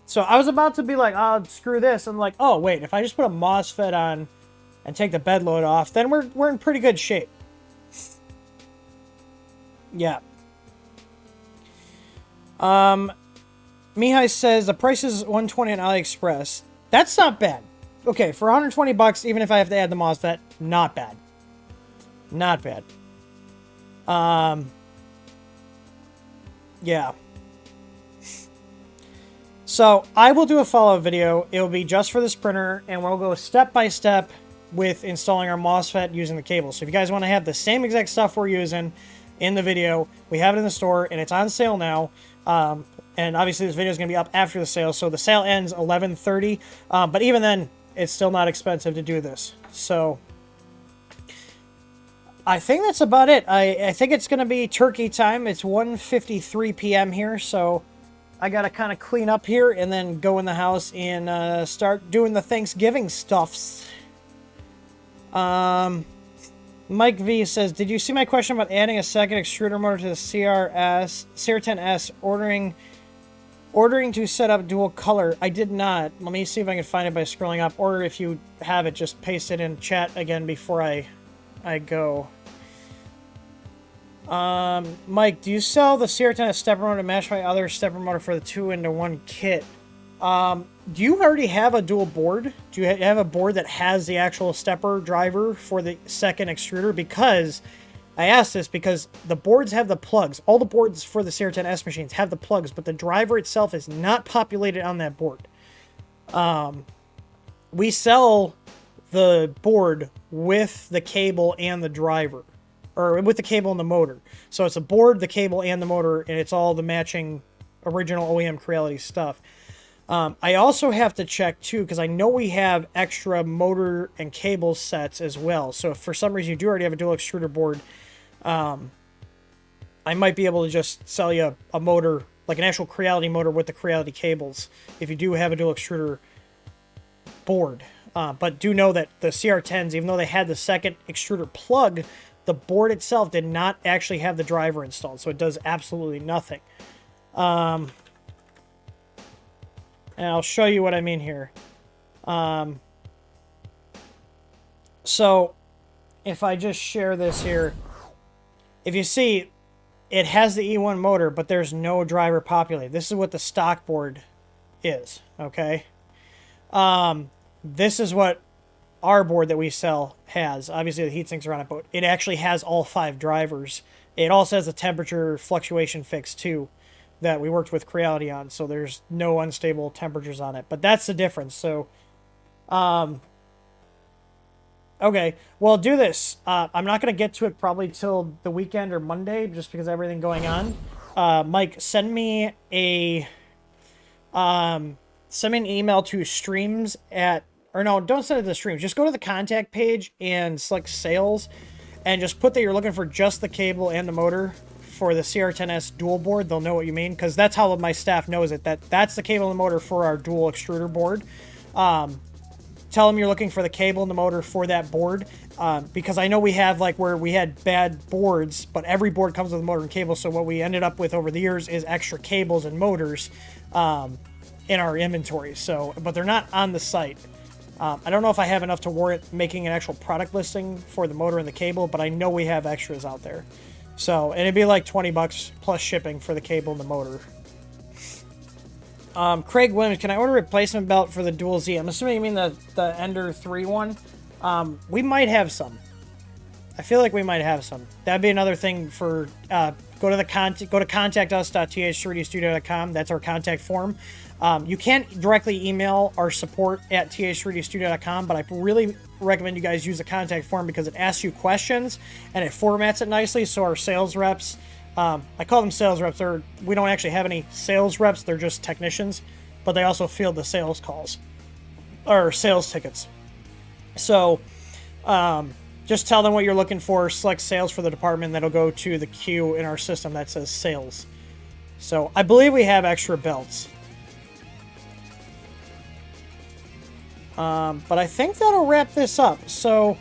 So I was about to be like, oh, screw this. I'm like, oh, wait, if I just put a MOSFET on and take the bed load off, then we're in pretty good shape. Yeah. Mihai says the price is $120 on AliExpress. That's not bad. Okay, for $120, even if I have to add the MOSFET, not bad. Not bad. Yeah. So I will do a follow-up video. It will be just for this printer, and we'll go step by step with installing our MOSFET using the cable. So if you guys want to have the same exact stuff we're using in the video, we have it in the store, and it's on sale now. And obviously this video is going to be up after the sale, so the sale ends 11:30. But even then, it's still not expensive to do this. So I think that's about it. I think it's going to be turkey time. It's 1:53 p.m. here, so I got to kind of clean up here and then go in the house and start doing the Thanksgiving stuffs. Mike V says, did you see my question about adding a second extruder motor to the CR10S, ordering to set up dual color? I did not. Let me see if I can find it by scrolling up, or if you have it, just paste it in chat again before I go. Mike, do you sell the CR10S stepper motor to match my other stepper motor for the 2-in-1 kit? Do you already have a dual board? Do you have a board that has the actual stepper driver for the second extruder? Because I asked this because the boards have the plugs. All the boards for the CR10S machines have the plugs, but the driver itself is not populated on that board. We sell the board with the cable and the driver, or with the cable and the motor. So it's a board, the cable, and the motor, and it's all the matching original OEM Creality stuff. I also have to check too, because I know we have extra motor and cable sets as well. So if for some reason you do already have a dual extruder board, I might be able to just sell you a motor, like an actual Creality motor with the Creality cables, if you do have a dual extruder board. But do know that the CR10s, even though they had the second extruder plug, the board itself did not actually have the driver installed, so it does absolutely nothing. And I'll show you what I mean here. So if I just share this here, if you see, it has the E1 motor, but there's no driver populated. This is what the stock board is, okay? This is what our board that we sell has. Obviously, the heat sinks are on it, but it actually has all 5 drivers. It also has a temperature fluctuation fix, too, that we worked with Creality on, so there's no unstable temperatures on it. But that's the difference. So, okay, well, do this. I'm not going to get to it probably till the weekend or Monday, just because of everything going on. Mike, send me an email to streams at, or no, don't send it to the streams. Just go to the contact page and select sales, and just put that you're looking for just the cable and the motor for the CR10S dual board. They'll know what you mean, because that's how my staff knows it, that's the cable and the motor for our dual extruder board. Tell them you're looking for the cable and the motor for that board, because I know we have, like, where we had bad boards, but every board comes with a motor and cable, so what we ended up with over the years is extra cables and motors in our inventory. So, but they're not on the site. I don't know if I have enough to warrant making an actual product listing for the motor and the cable, but I know we have extras out there. So, and it'd be like 20 bucks plus shipping for the cable and the motor. Craig Williams, can I order a replacement belt for the Dual Z? I'm assuming you mean the Ender 3 one. We might have some. I feel like we might have some. That'd be another thing for, go to contactus.th3dstudio.com. That's our contact form. You can't directly email our support at th3dstudio.com, but I really recommend you guys use the contact form, because it asks you questions and it formats it nicely. So our sales reps, I call them sales reps. We don't actually have any sales reps. They're just technicians, but they also field the sales calls or sales tickets. So, just tell them what you're looking for, select sales for the department, that'll go to the queue in our system that says sales. So I believe we have extra belts. But I think that'll wrap this up. So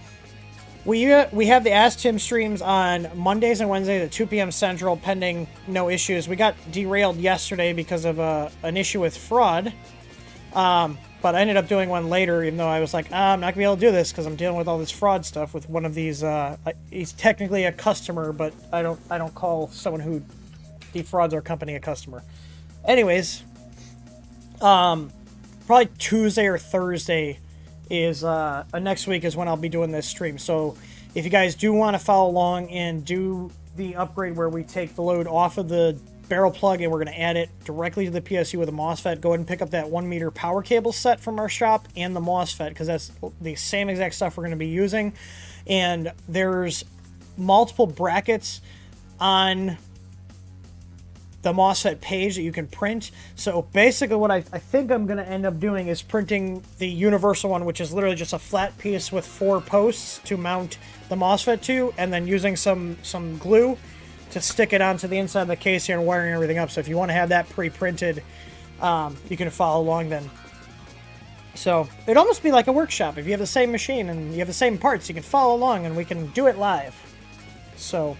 we have the Ask Tim streams on Mondays and Wednesdays at 2 p.m. Central, pending no issues. We got derailed yesterday because of an issue with fraud. But I ended up doing one later, even though I was like, I'm not going to be able to do this because I'm dealing with all this fraud stuff with one of these. He's technically a customer, but I don't call someone who defrauds our company a customer. Anyways, probably Tuesday or Thursday is next week is when I'll be doing this stream. So if you guys do want to follow along and do the upgrade where we take the load off of the barrel plug and we're going to add it directly to the PSU with a MOSFET, go ahead and pick up that 1 meter power cable set from our shop and the MOSFET, because that's the same exact stuff we're going to be using. And there's multiple brackets on the MOSFET page that you can print. So basically what I think I'm going to end up doing is printing the universal one, which is literally just a flat piece with 4 posts to mount the MOSFET to, and then using some glue to stick it onto the inside of the case here and wiring everything up. So if you want to have that pre-printed, you can follow along then. So it'd almost be like a workshop. If you have the same machine and you have the same parts, you can follow along and we can do it live. So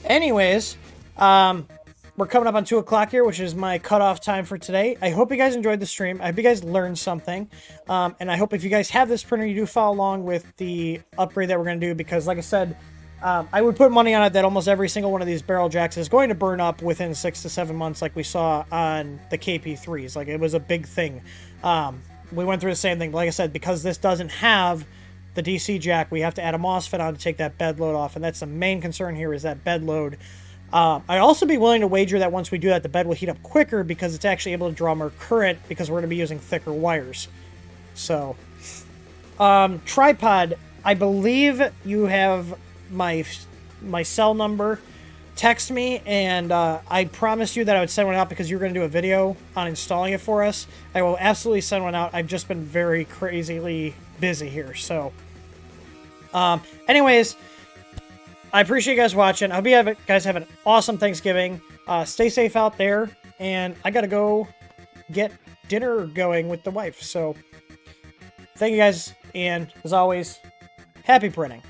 anyways, we're coming up on 2 o'clock here, which is my cutoff time for today. I hope you guys enjoyed the stream. I hope you guys learned something. And I hope if you guys have this printer, you do follow along with the upgrade that we're going to do, because like I said, I would put money on it that almost every single one of these barrel jacks is going to burn up within 6 to 7 months, like we saw on the KP3s. Like, it was a big thing. We went through the same thing. Like I said, because this doesn't have the DC jack, we have to add a MOSFET on to take that bed load off, and that's the main concern here, is that bed load. I'd also be willing to wager that once we do that, the bed will heat up quicker because it's actually able to draw more current, because we're going to be using thicker wires. So, Tripod, I believe you have my cell number. Text me, and I promised you that I would send one out because you were going to do a video on installing it for us. I will absolutely send one out. I've just been very crazily busy here. So, anyways, I appreciate you guys watching. I hope you guys have an awesome Thanksgiving. Stay safe out there, and I got to go get dinner going with the wife. So, thank you guys, and as always, happy printing.